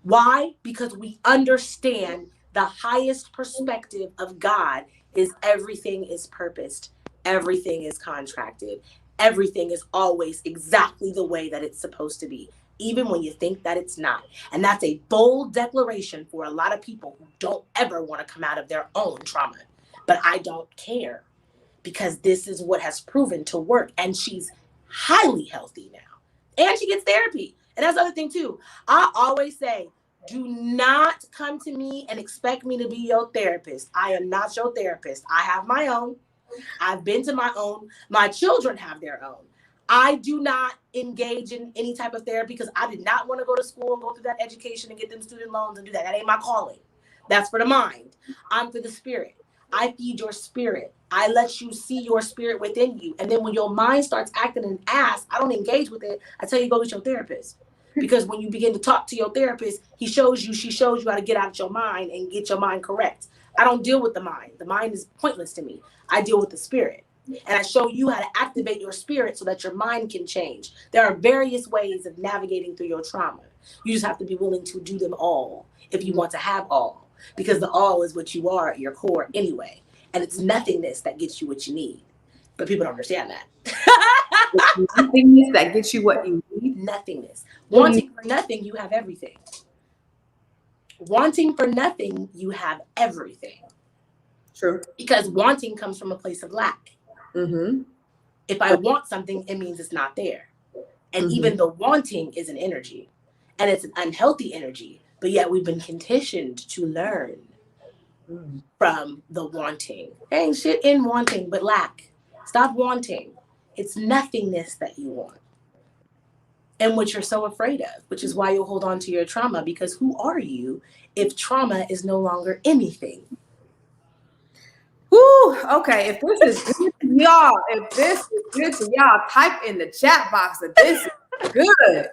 Why? Because we understand the highest perspective of God is everything is purposed. Everything is contracted. Everything is always exactly the way that it's supposed to be, even when you think that it's not. And that's a bold declaration for a lot of people who don't ever want to come out of their own trauma. But I don't care, because this is what has proven to work. And she's highly healthy now. And she gets therapy. And that's the other thing too. I always say, do not come to me and expect me to be your therapist. I am not your therapist. I have my own. I've been to my own. My children have their own. I do not engage in any type of therapy because I did not want to go to school and go through that education and get them student loans and do that. That ain't my calling. That's for the mind. I'm for the spirit. I feed your spirit. I let you see your spirit within you. And then when your mind starts acting an ass, I don't engage with it. I tell you, go get your therapist. Because when you begin to talk to your therapist, she shows you how to get out of your mind and get your mind correct. I don't deal with the mind. The mind is pointless to me. I deal with the spirit. And I show you how to activate your spirit so that your mind can change. There are various ways of navigating through your trauma. You just have to be willing to do them all if you want to have all. Because the all is what you are at your core anyway. And it's nothingness that gets you what you need. But people don't understand that. Nothingness that gets you what you need? Nothingness. Wanting for nothing, you have everything. Wanting for nothing, you have everything. True. Because wanting comes from a place of lack. Mm-hmm. If I want something, it means it's not there. And even the wanting is an energy. And it's an unhealthy energy. But yet we've been conditioned to learn from the wanting. There ain't shit in wanting but lack. Stop wanting. It's nothingness that you want. And what you're so afraid of, which is why you'll hold on to your trauma, because who are you if trauma is no longer anything? Woo, okay. If this is good to y'all, type in the chat box that this is good.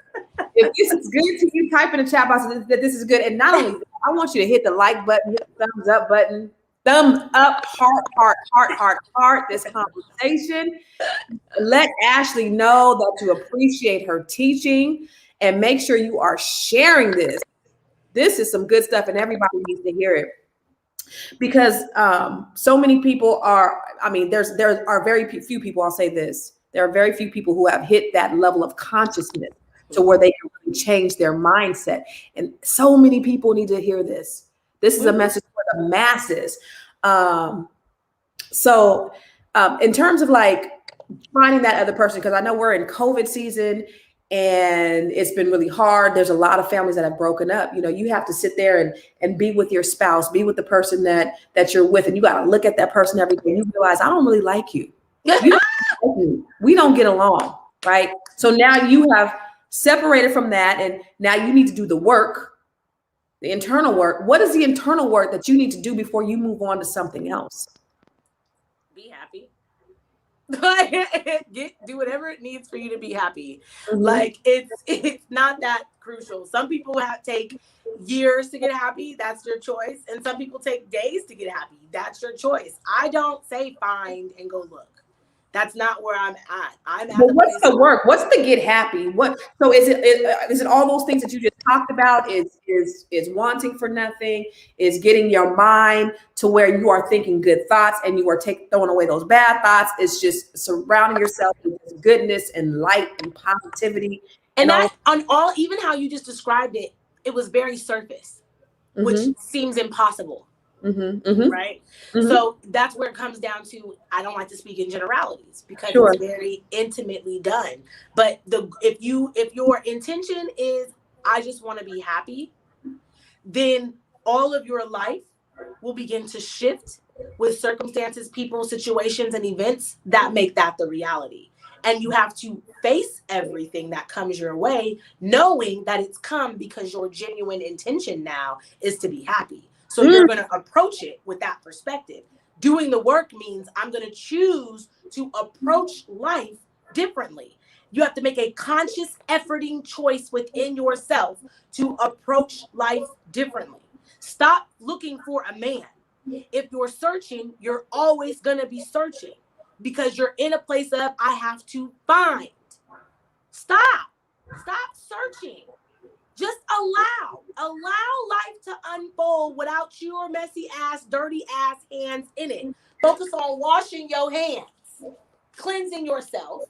If this is good to you, type in the chat box that this is good. And not only that, I want you to hit the like button, hit the thumbs up button, thumbs up, heart, this conversation. Let Ashley know that you appreciate her teaching, and make sure you are sharing this. This is some good stuff, and everybody needs to hear it. Because so many people are, there are very few people, I'll say this, there are very few people who have hit that level of consciousness to where they can really change their mindset. And so many people need to hear this. This is a message for the masses. So, in terms of like finding that other person, because I know we're in COVID season and it's been really hard. There's a lot of families that have broken up. You know, you have to sit there and be with your spouse, be with the person that you're with, and you got to look at that person every day. You realize I don't really like you. You don't like me. We don't get along, right? So now you have separated from that, and now you need to do the work, the internal work. What is the internal work that you need to do before you move on to something else? Be happy. Do whatever it needs for you to be happy. Mhm. Like it's not that crucial. Some people take years to get happy. That's your choice. And some people take days to get happy. That's your choice. I don't say find and go look. That's not where I'm at. I'm at But the what's place. the work? What's the get happy? What? So is it all those things that you just talked about? Is wanting for nothing? Is getting your mind to where you are thinking good thoughts and you are throwing away those bad thoughts? It's just surrounding yourself with goodness and light and positivity. And all. that on all, even how you just described it, it was very surface, which seems impossible. Right? So that's where it comes down to. I don't like to speak in generalities because it's very intimately done. But if your intention is I just want to be happy, then all of your life will begin to shift with circumstances, people, situations, and events that make that the reality. And you have to face everything that comes your way, knowing that it's come because your genuine intention now is to be happy. So you're going to approach it with that perspective. Doing the work means I'm going to choose to approach life differently. You have to make a conscious efforting choice within yourself to approach life differently. Stop looking for a man. If you're searching, you're always going to be searching because you're in a place of I have to find. Stop searching. Just allow life to unfold without your messy ass, dirty ass hands in it. Focus on washing your hands, cleansing yourself,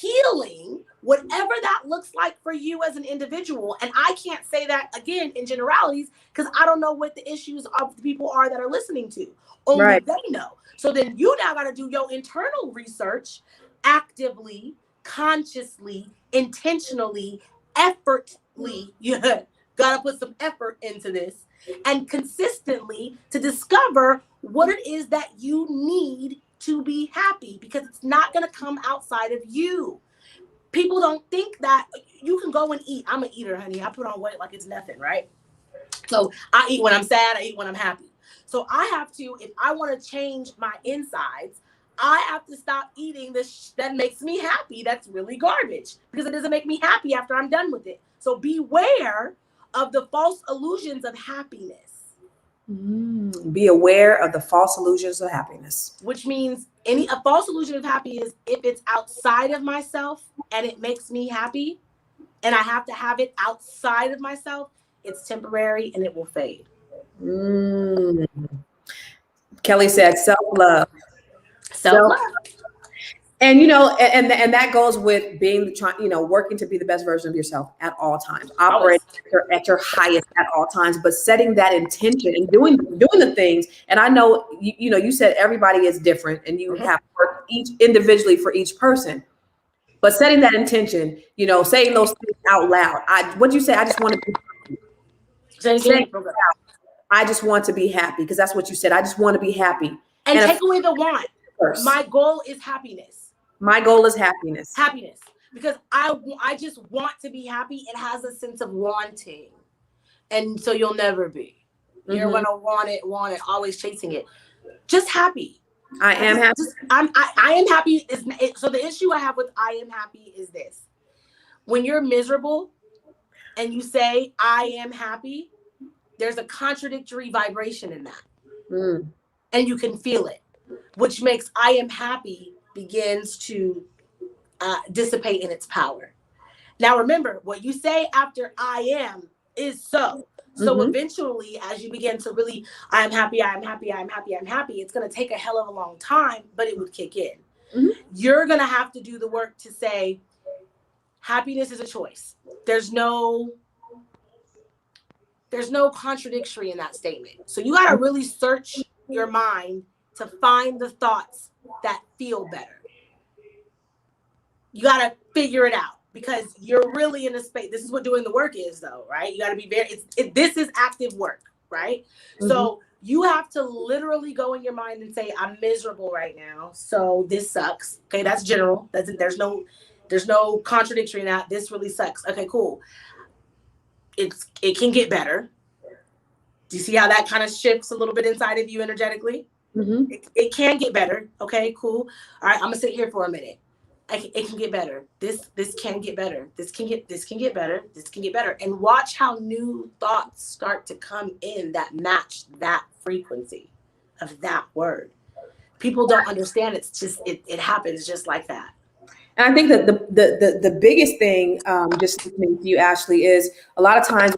healing, whatever that looks like for you as an individual. And I can't say that again in generalities because I don't know what the issues of the people are that are listening to. Only they know. So then you now got to do your internal research actively, consciously, intentionally, effortly. You got to put some effort into this and consistently to discover what it is that you need to be happy, because it's not going to come outside of you. People don't think that you can go and eat. I'm an eater, honey. I put on weight like it's nothing, right? So I eat when I'm sad. I eat when I'm happy. So I have to, if I want to change my insides, I have to stop eating this that makes me happy. That's really garbage because it doesn't make me happy after I'm done with it. So beware of the false illusions of happiness. Be aware of the false illusions of happiness. Which means a false illusion of happy is if it's outside of myself and it makes me happy and I have to have it outside of myself, it's temporary and it will fade. Kelly said self-love. Self-love. And and that goes with being working to be the best version of yourself at all times, operating at your highest at all times, but setting that intention and doing the things. And I know you said everybody is different and you have work each individually for each person, but setting that intention, saying those things out loud. What'd you say? I just want to be I just want to be happy, because that's what you said. I just want to be happy. And take away the want. First. My goal is happiness. My goal is happiness. Happiness. Because I just want to be happy. It has a sense of wanting. And so you'll never be. You're going to want it, always chasing it. Just happy. I am happy. I am happy. So the issue I have with I am happy is this. When you're miserable and you say I am happy, there's a contradictory vibration in that. And you can feel it, which makes I am happy begins to dissipate in its power. Now, remember, what you say after I am is so. So eventually, as you begin to really, I am happy, I am happy, I am happy, I'm happy, it's going to take a hell of a long time, but it would kick in. You're going to have to do the work to say, happiness is a choice. There's no contradictory in that statement. So you got to really search your mind to find the thoughts that feel better. You got to figure it out because you're really in a space. This is what doing the work is, though, right? You got to be this is active work, right? Mm-hmm. So you have to literally go in your mind and say, I'm miserable right now, so this sucks. Okay, that's general. There's no contradictory in that. This really sucks. Okay, cool. It can get better. Do you see how that kind of shifts a little bit inside of you energetically? Mm-hmm. It can get better. Okay, cool. All right, I'm gonna sit here for a minute. It can get better. This can get better. This can get better. This can get better. And watch how new thoughts start to come in that match that frequency of that word. People don't understand. It's just it happens just like that. And I think that the biggest thing, just listening to you, Ashley, is a lot of times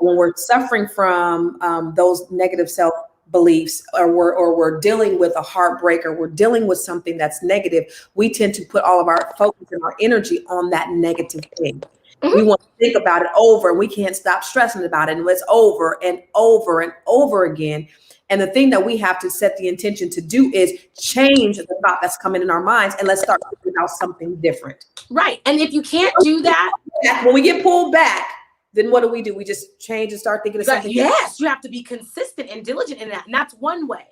when we're suffering from those negative self beliefs, or we're dealing with a heartbreak, or we're dealing with something that's negative, we tend to put all of our focus and our energy on that negative thing. Mm-hmm. We want to think about it over, and we can't stop stressing about it, and it's over and over and over again. And the thing that we have to set the intention to do is change the thought that's coming in our minds, and let's start thinking about something different. Right. And if you can't do that, when we get pulled back, then what do? We just change and start thinking of something. Yes, you have to be consistent and diligent in that. And that's one way,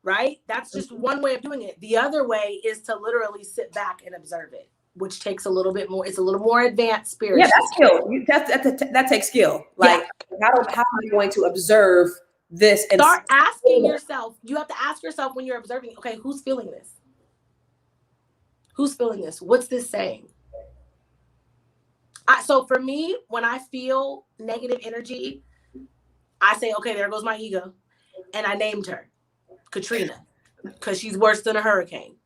right? That's just one way of doing it. The other way is to literally sit back and observe it, which takes a little bit more. It's a little more advanced spiritual. Yeah, that's skill. That takes skill. Like, how am I going to observe this? And start asking yourself. You have to ask yourself when you're observing, okay, who's feeling this? Who's feeling this? What's this saying? So for me, when I feel negative energy, I say, okay, there goes my ego. And I named her Katrina because she's worse than a hurricane.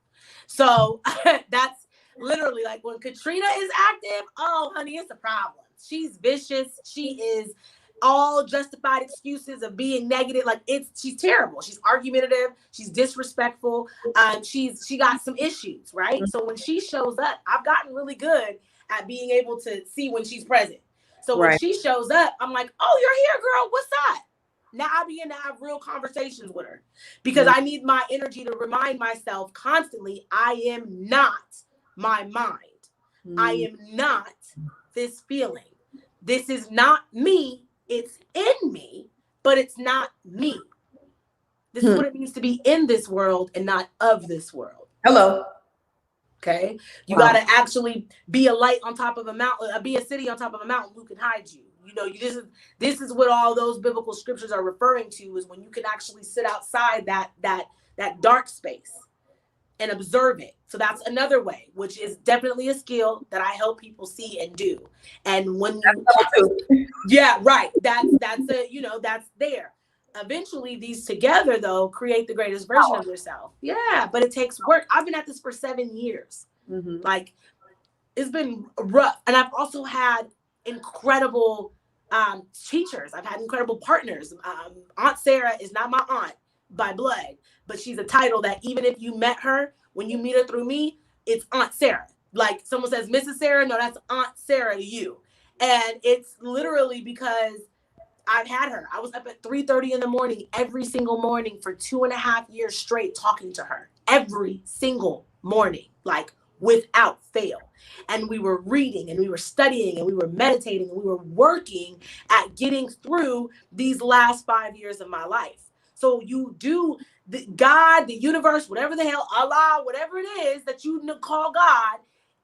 So that's literally like when Katrina is active, oh, honey, it's a problem. She's vicious. She is all justified excuses of being negative. Like she's terrible. She's argumentative. She's disrespectful. She got some issues, right? So when she shows up, I've gotten really good at being able to see when she's present. So when she shows up, I'm like, oh, you're here, girl. What's that? Now I begin to have real conversations with her because I need my energy to remind myself constantly, I am not my mind. I am not this feeling. This is not me. It's in me, but it's not me. This is what it means to be in this world and not of this world. Hello. Okay. You got to actually be a light on top of a mountain, be a city on top of a mountain who can hide you. You know, this is what all those biblical scriptures are referring to, is when you can actually sit outside that dark space and observe it. So that's another way, which is definitely a skill that I help people see and do. And when that's there. Eventually these together though create the greatest version of yourself. Yeah, but it takes work. I've been at this for 7 years. Mm-hmm. Like, it's been rough. And I've also had incredible teachers. I've had incredible partners. Aunt Sarah is not my aunt by blood, but she's a title that even if you met her, when you meet her through me, it's Aunt Sarah. Like, someone says Mrs. Sarah, no, that's Aunt Sarah to you. And it's literally because I've had her. I was up at 3:30 in the morning every single morning for 2.5 years straight, talking to her every single morning, like without fail. And we were reading and we were studying and we were meditating and we were working at getting through these last 5 years of my life. So you do, God, the universe, whatever the hell, Allah, whatever it is that you call God,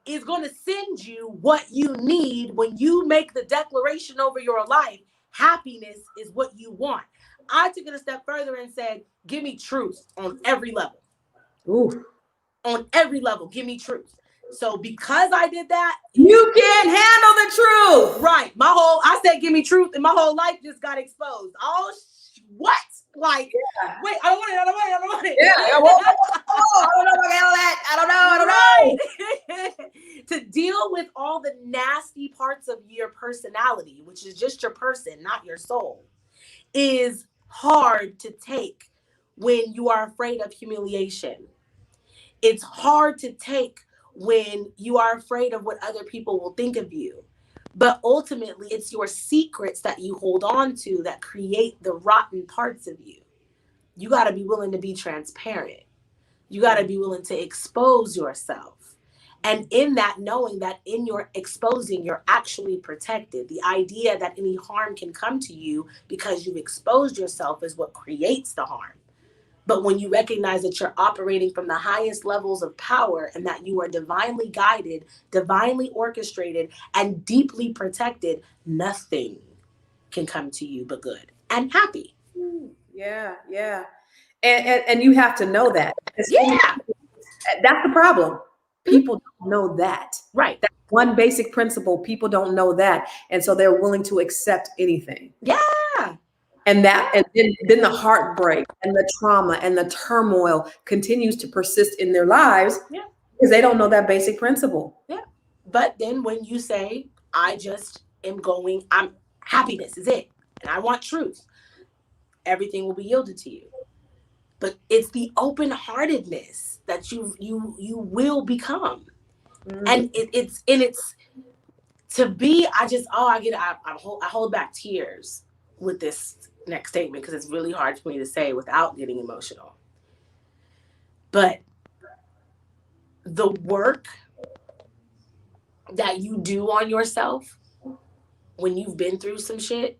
is going to send you what you need when you make the declaration over your life. Happiness is what you want. I took it a step further and said, give me truth on every level. Ooh. On every level, give me truth. So because I did that, you can't handle the truth. Right. I said, give me truth, and my whole life just got exposed. Oh, what? Like, wait, I don't want it. Yeah, I don't know. I don't know. To deal with all the nasty parts of your personality, which is just your person, not your soul, is hard to take when you are afraid of humiliation. It's hard to take when you are afraid of what other people will think of you. But ultimately, it's your secrets that you hold on to that create the rotten parts of you. You got to be willing to be transparent. You got to be willing to expose yourself. And in that, knowing that in your exposing, you're actually protected. The idea that any harm can come to you because you've exposed yourself is what creates the harm. But when you recognize that you're operating from the highest levels of power and that you are divinely guided, divinely orchestrated, and deeply protected, nothing can come to you but good and happy. Yeah, yeah. And you have to know that. Yeah. That's the problem. People don't know that. Right. That's one basic principle. People don't know that. And so they're willing to accept anything. Yeah. And then the heartbreak and the trauma and the turmoil continues to persist in their lives because they don't know that basic principle. Yeah. But then when you say, I just am happiness is it, and I want truth, everything will be yielded to you. But it's the open-heartedness that you will become. And it's to be, I hold back tears with this next statement because it's really hard for me to say without getting emotional. But the work that you do on yourself when you've been through some shit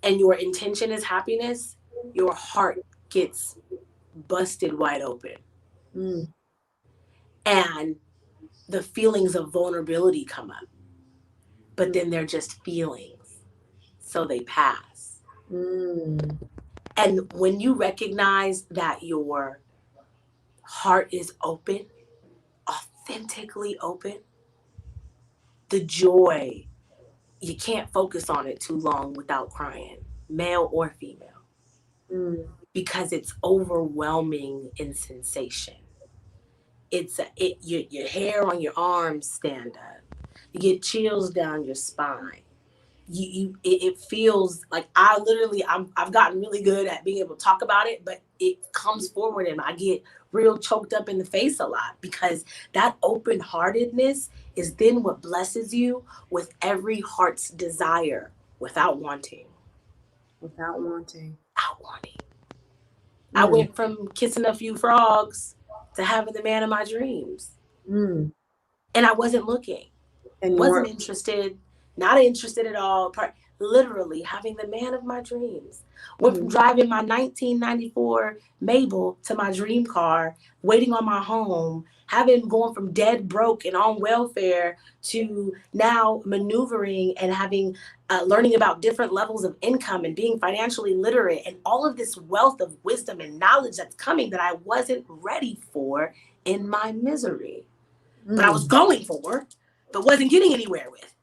and your intention is happiness, your heart gets busted wide open. And the feelings of vulnerability come up. But then they're just feelings. So they pass. And when you recognize that your heart is open, authentically open, the joy, you can't focus on it too long without crying, male or female, because it's overwhelming in sensation. Your hair on your arms stand up. You get chills down your spine. It feels like I've gotten really good at being able to talk about it, but it comes forward and I get real choked up in the face a lot because that open-heartedness is then what blesses you with every heart's desire without wanting. I went from kissing a few frogs to having the man of my dreams. And I wasn't looking. And wasn't interested, not interested at all. Literally having the man of my dreams. Went from driving my 1994 Mabel to my dream car, waiting on my home, going from dead broke and on welfare to now maneuvering and having learning about different levels of income and being financially literate and all of this wealth of wisdom and knowledge that's coming that I wasn't ready for in my misery. But I was going for, but wasn't getting anywhere with.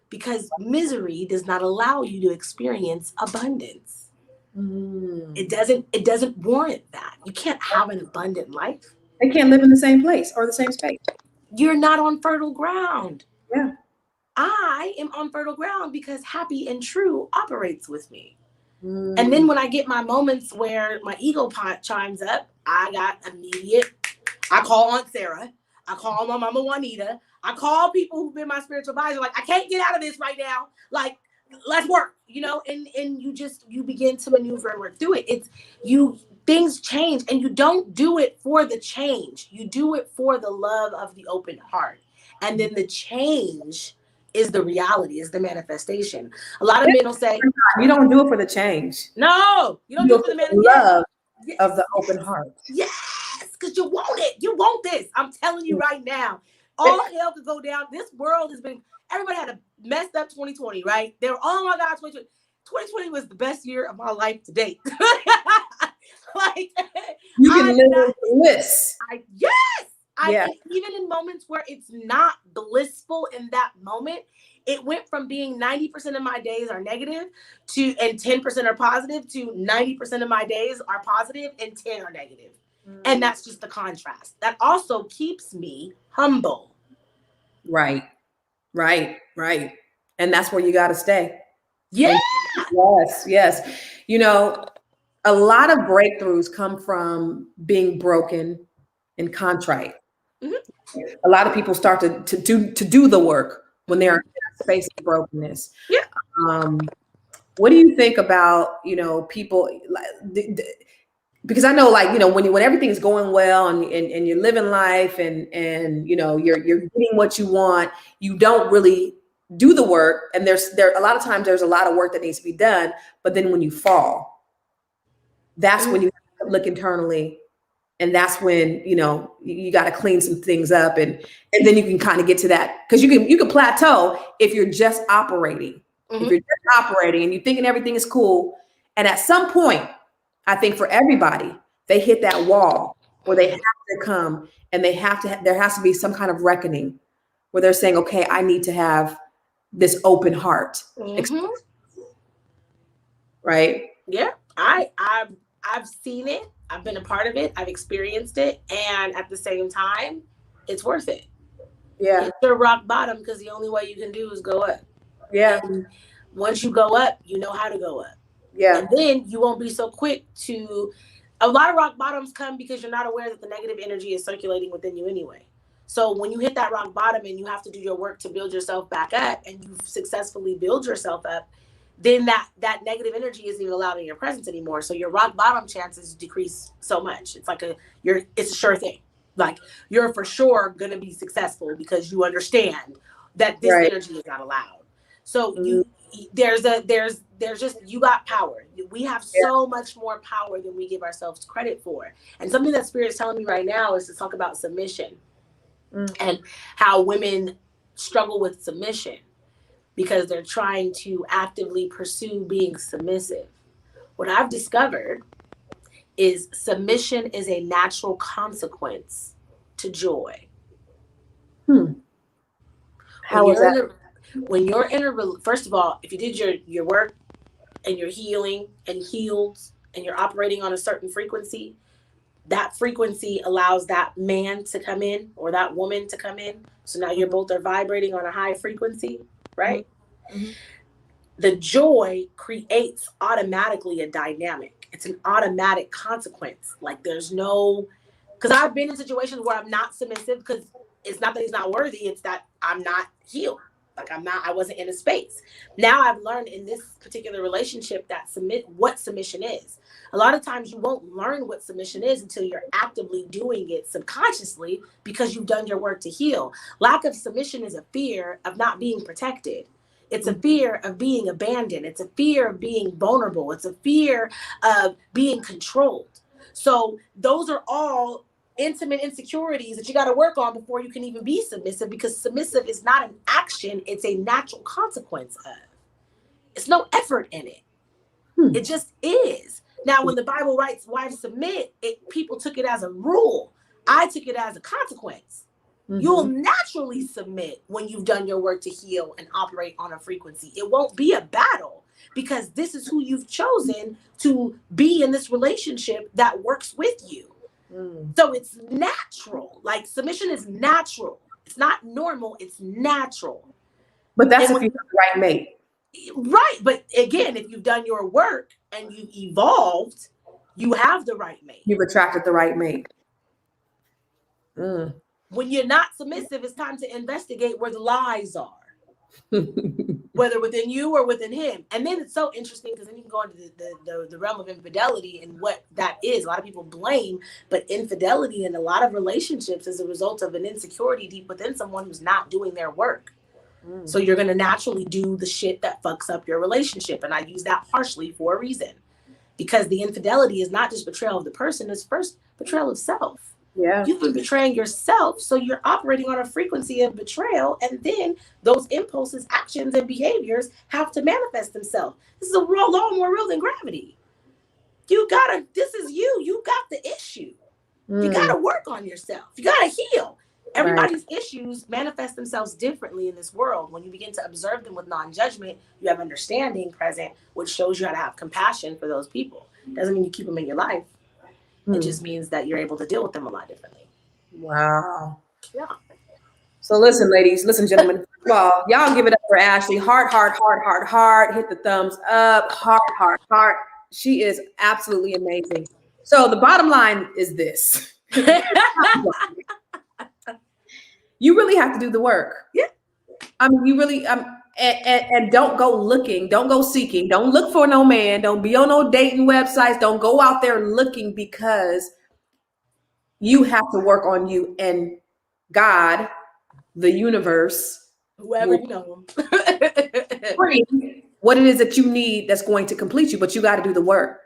Because misery does not allow you to experience abundance. It doesn't warrant that. You can't have an abundant life. They can't live in the same place or the same space. You're not on fertile ground. Yeah. I am on fertile ground because happy and true operates with me. And then when I get my moments where my ego chimes up, I call Aunt Sarah. I call my mama Juanita. I call people who've been my spiritual advisor. Like, I can't get out of this right now. Like, let's work, and you begin to maneuver and work through it. Things change, and you don't do it for the change. You do it for the love of the open heart. And then the change is the reality, is the manifestation. A lot of men will say, you don't do it for the change. No, you don't do it for the love of the open heart. Yes, because you want it. You want this. I'm telling you right now. All hell could go down. This world has been, everybody had a messed up 2020, right? They were, oh my God, 2020 was the best year of my life to date. Like, you can live bliss. Even in moments where it's not blissful in that moment, it went from being 90% of my days are negative and 10% are positive to 90% of my days are positive and 10 are negative. And that's just the contrast. That also keeps me humble. Right. And that's where you got to stay. Yeah. Yes. A lot of breakthroughs come from being broken and contrite. A lot of people start to do the work when they're in a space of brokenness. Yeah. What do you think about, people because I know, like, when everything's going well and you're living life and you're getting what you want, you don't really do the work. And there a lot of times there's a lot of work that needs to be done. But then when you fall, that's when you have to look internally. And that's when, you got to clean some things up, and then you can kind of get to that, because you can plateau if you're just operating. If you're just operating and you're thinking everything is cool. And at some point, I think for everybody, they hit that wall where they have to come, and there has to be some kind of reckoning where they're saying, okay, I need to have this open heart. Right? Yeah. I've seen it. I've been a part of it. I've experienced it. And at the same time, it's worth it. Yeah. It's your rock bottom, because the only way you can do is go up. Yeah. And once you go up, you know how to go up. Yeah. And then you won't be so quick to. A lot of rock bottoms come because you're not aware that the negative energy is circulating within you anyway. So when you hit that rock bottom and you have to do your work to build yourself back up, and you successfully build yourself up, then that negative energy isn't even allowed in your presence anymore. So your rock bottom chances decrease so much. It's like it's a sure thing. Like, you're for sure going to be successful because you understand that this energy is not allowed. So there's just, you got power. We have so much more power than we give ourselves credit for. And something that Spirit's telling me right now is to talk about submission and how women struggle with submission because they're trying to actively pursue being submissive. What I've discovered is submission is a natural consequence to joy. How is that? When you're in first of all, if you did your work and you're healing and healed and you're operating on a certain frequency, that frequency allows that man to come in or that woman to come in. So now you're both are vibrating on a high frequency, right? The joy creates automatically a dynamic. It's an automatic consequence. Like, there's no, because I've been in situations where I'm not submissive, because it's not that he's not worthy, it's that I'm not healed. Like, I wasn't in a space. Now I've learned in this particular relationship that what submission is. A lot of times you won't learn what submission is until you're actively doing it subconsciously, because you've done your work to heal. Lack of submission is a fear of not being protected. It's a fear of being abandoned. It's a fear of being vulnerable. It's a fear of being controlled. So those are all intimate insecurities that you got to work on before you can even be submissive, because submissive is not an action. It's a natural consequence of. It's no effort in it. It just is. Now, when the Bible writes wives submit, people took it as a rule. I took it as a consequence. You'll naturally submit when you've done your work to heal and operate on a frequency. It won't be a battle, because this is who you've chosen to be in this relationship that works with you. So it's natural. Like, submission is natural. It's not normal. It's natural. But that's if you have the right mate. Right. But again, if you've done your work and you've evolved, you have the right mate. You've attracted the right mate. When you're not submissive, it's time to investigate where the lies are, whether within you or within him. And then it's so interesting, because then you can go into the realm of infidelity and what that is. A lot of people blame, but infidelity in a lot of relationships is a result of an insecurity deep within someone who's not doing their work. So you're going to naturally do the shit that fucks up your relationship. And I use that harshly for a reason, because the infidelity is not just betrayal of the person, it's first betrayal of self. Yeah. You've been betraying yourself, so you're operating on a frequency of betrayal, and then those impulses, actions, and behaviors have to manifest themselves. This is a law more real than gravity. This is you. You got the issue. You gotta work on yourself. You gotta heal. Everybody's issues manifest themselves differently in this world. When you begin to observe them with non-judgment, you have understanding present, which shows you how to have compassion for those people. Doesn't mean you keep them in your life. It just means that you're able to deal with them a lot differently. Wow. Yeah. So listen, ladies, listen, gentlemen. Well, y'all give it up for Ashley. Heart. Hit the thumbs up. Heart. She is absolutely amazing. So the bottom line is this. You really have to do the work. Yeah. I mean, you really, And don't go looking, don't go seeking, don't look for no man, don't be on no dating websites, don't go out there looking, because you have to work on you, and God, the universe, Whoever will you know. bring what it is that you need that's going to complete you, but you got to do the work.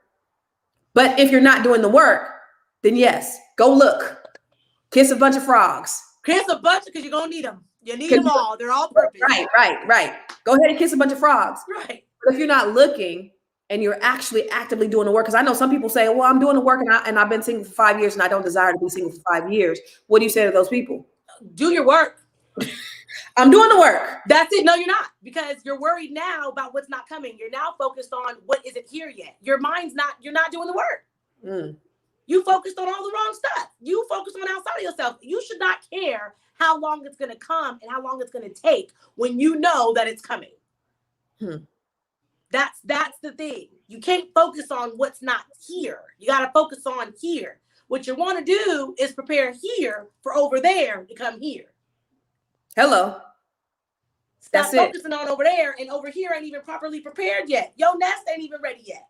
But if you're not doing the work, then yes, go look, kiss a bunch of frogs. Kiss a bunch because you're gonna need them. You need them all. They're all purpose. Right. Go ahead and kiss a bunch of frogs. Right. But if you're not looking and you're actually actively doing the work, because I know some people say, well, I'm doing the work and I've been single for 5 years and I don't desire to be single for 5 years. What do you say to those people? Do your work. I'm doing the work. That's it. No, you're not, because you're worried now about what's not coming. You're now focused on what isn't here yet. Your mind's not, you're not doing the work. Mm. You focused on all the wrong stuff. You focused on outside of yourself. You should not care how long it's going to come and how long it's going to take when you know that it's coming. That's the thing. You can't focus on what's not here. You got to focus on here. What you want to do is prepare here for over there to come here. Hello. Stop focusing on over there, and over here ain't even properly prepared yet. Your nest ain't even ready yet.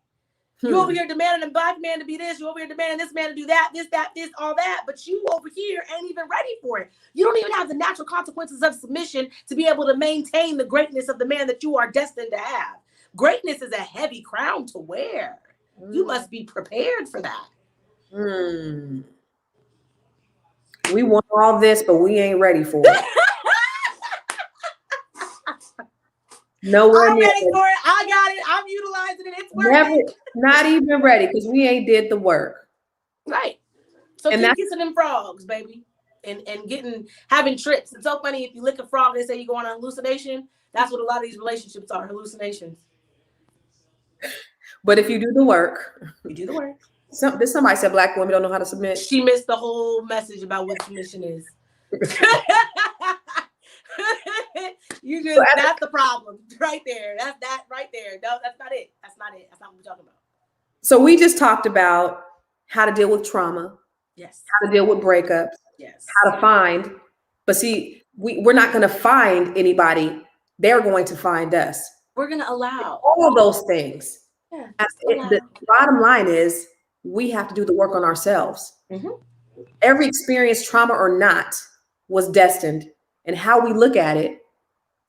You over here demanding a black man to be this. You over here demanding this man to do that, this, all that. But you over here ain't even ready for it. You don't even have the natural consequences of submission to be able to maintain the greatness of the man that you are destined to have. Greatness is a heavy crown to wear. You must be prepared for that. We want all this, but we ain't ready for it. Nowhere I'm near ready for it. I got it. I'm utilizing it. It's working. Never, not even ready, because we ain't did the work. Right. So and keep kissing them frogs, baby, and having trips. It's so funny. If you lick a frog, they say you go on a hallucination. That's what a lot of these relationships are, hallucinations. But if you do the work, you do the work. Somebody said black women don't know how to submit. She missed the whole message about what submission is. That's the problem right there. That's that right there. No, that's not it. That's not it. That's not what we're talking about. So we just talked about how to deal with trauma. Yes. How to deal with breakups. Yes. How to find. But see, we're not going to find anybody. They're going to find us. We're going to allow all those things. Yeah. The bottom line is we have to do the work on ourselves. Mm-hmm. Every experience, trauma or not, was destined. And how we look at it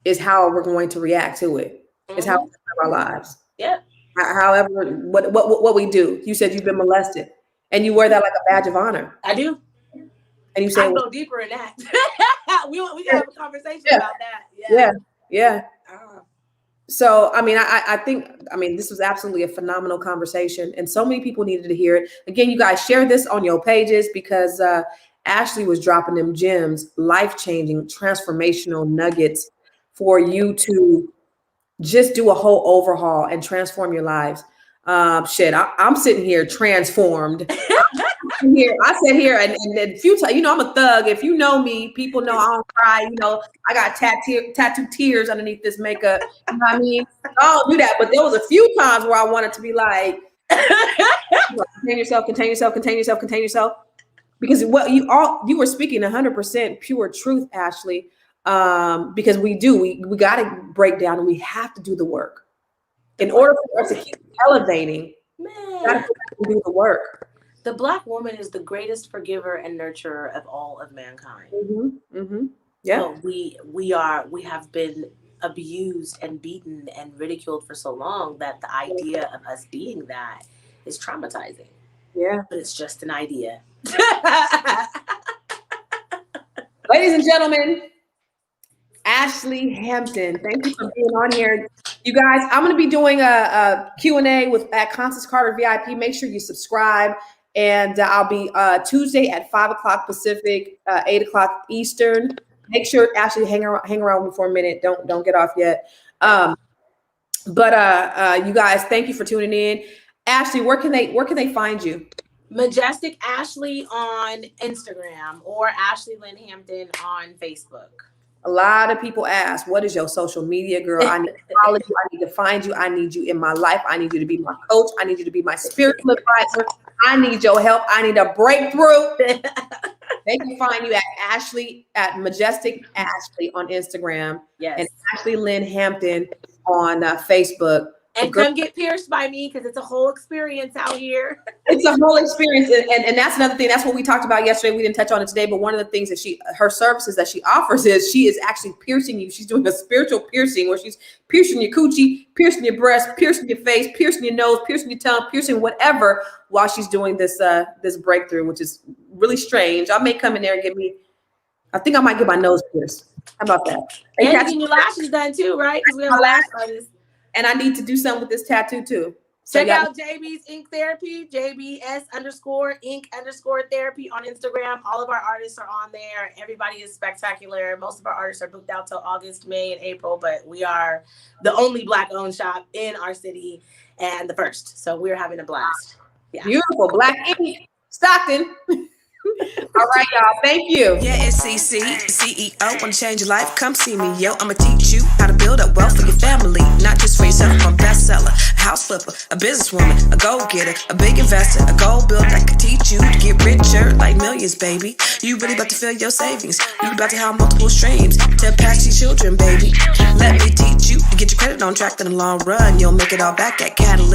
is how we're going to react to it. It's how we live our lives. Yeah. However, what we do. You said you've been molested, and you wear that like a badge of honor. I do. And you say, I go deeper in that. we gotta have a conversation about that. Yeah. So, I mean, I think this was absolutely a phenomenal conversation, and so many people needed to hear it. Again, you guys share this on your pages, because Ashley was dropping them gems, life-changing, transformational nuggets for you to just do a whole overhaul and transform your lives. I'm sitting here transformed. I sit here and a few times, I'm a thug. If you know me, people know I don't cry. I got tattooed tears underneath this makeup. You know what I mean? I don't do that. But there was a few times where I wanted to be like, contain yourself. Because what you were speaking 100% pure truth, Ashley. Because we got to break down, and we have to do the work in order for us to keep elevating. We got to do the work. The Black woman is the greatest forgiver and nurturer of all of mankind. Yeah, so we have been abused and beaten and ridiculed for so long that the idea of us being that is traumatizing. Yeah, but it's just an idea. Ladies and gentlemen, Ashley Hampton, thank you for being on here. You guys, I'm going to be doing a Q&A at Constance Carter VIP. Make sure you subscribe. And I'll be Tuesday at 5 o'clock Pacific, 8 o'clock Eastern. Make sure, Ashley, hang around with me for a minute. Don't get off yet. But you guys, thank you for tuning in. Ashley, where can they find you? Majestic Ashley on Instagram, or Ashley Lynn Hampton on Facebook. A lot of people ask, what is your social media, girl? I need to follow you. I need to find you. I need you in my life. I need you to be my coach. I need you to be my spiritual advisor. I need your help. I need a breakthrough. They can find you at Ashley at Majestic Ashley on Instagram, Yes. and Ashley Lynn Hampton on Facebook. And come get pierced by me because it's a whole experience out here. It's a whole experience, and that's another thing. That's what we talked about yesterday. We didn't touch on it today, but one of the things that her services that she offers is she is actually piercing you. She's doing a spiritual piercing where she's piercing your coochie, piercing your breast, piercing your face, piercing your nose, piercing your tongue, piercing whatever while she's doing this breakthrough, which is really strange. I may come in there and I think I might get my nose pierced. How about that? And getting your lashes done too, right? Because we have lash artists. And I need to do something with this tattoo too. So check out JB's Ink Therapy, JBS_Ink_Therapy on Instagram. All of our artists are on there. Everybody is spectacular. Most of our artists are booked out till August, May, and April, but we are the only Black-owned shop in our city and the first. So we're having a blast. Yeah. Beautiful. Black Ink, Stockton. All right, y'all. Thank you. Yeah, it's CC, CEO. Want to change your life? Come see me, yo. I'ma teach you how to build up wealth for your family, not just for yourself. I'm a bestseller, a house flipper, a businesswoman, a go-getter, a big investor, a gold builder that can teach you to get richer like millions, baby. You really about to fill your savings. You about to have multiple streams to impact your children, baby. Let me teach you to get your credit on track in the long run. You'll make it all back at Catalyst.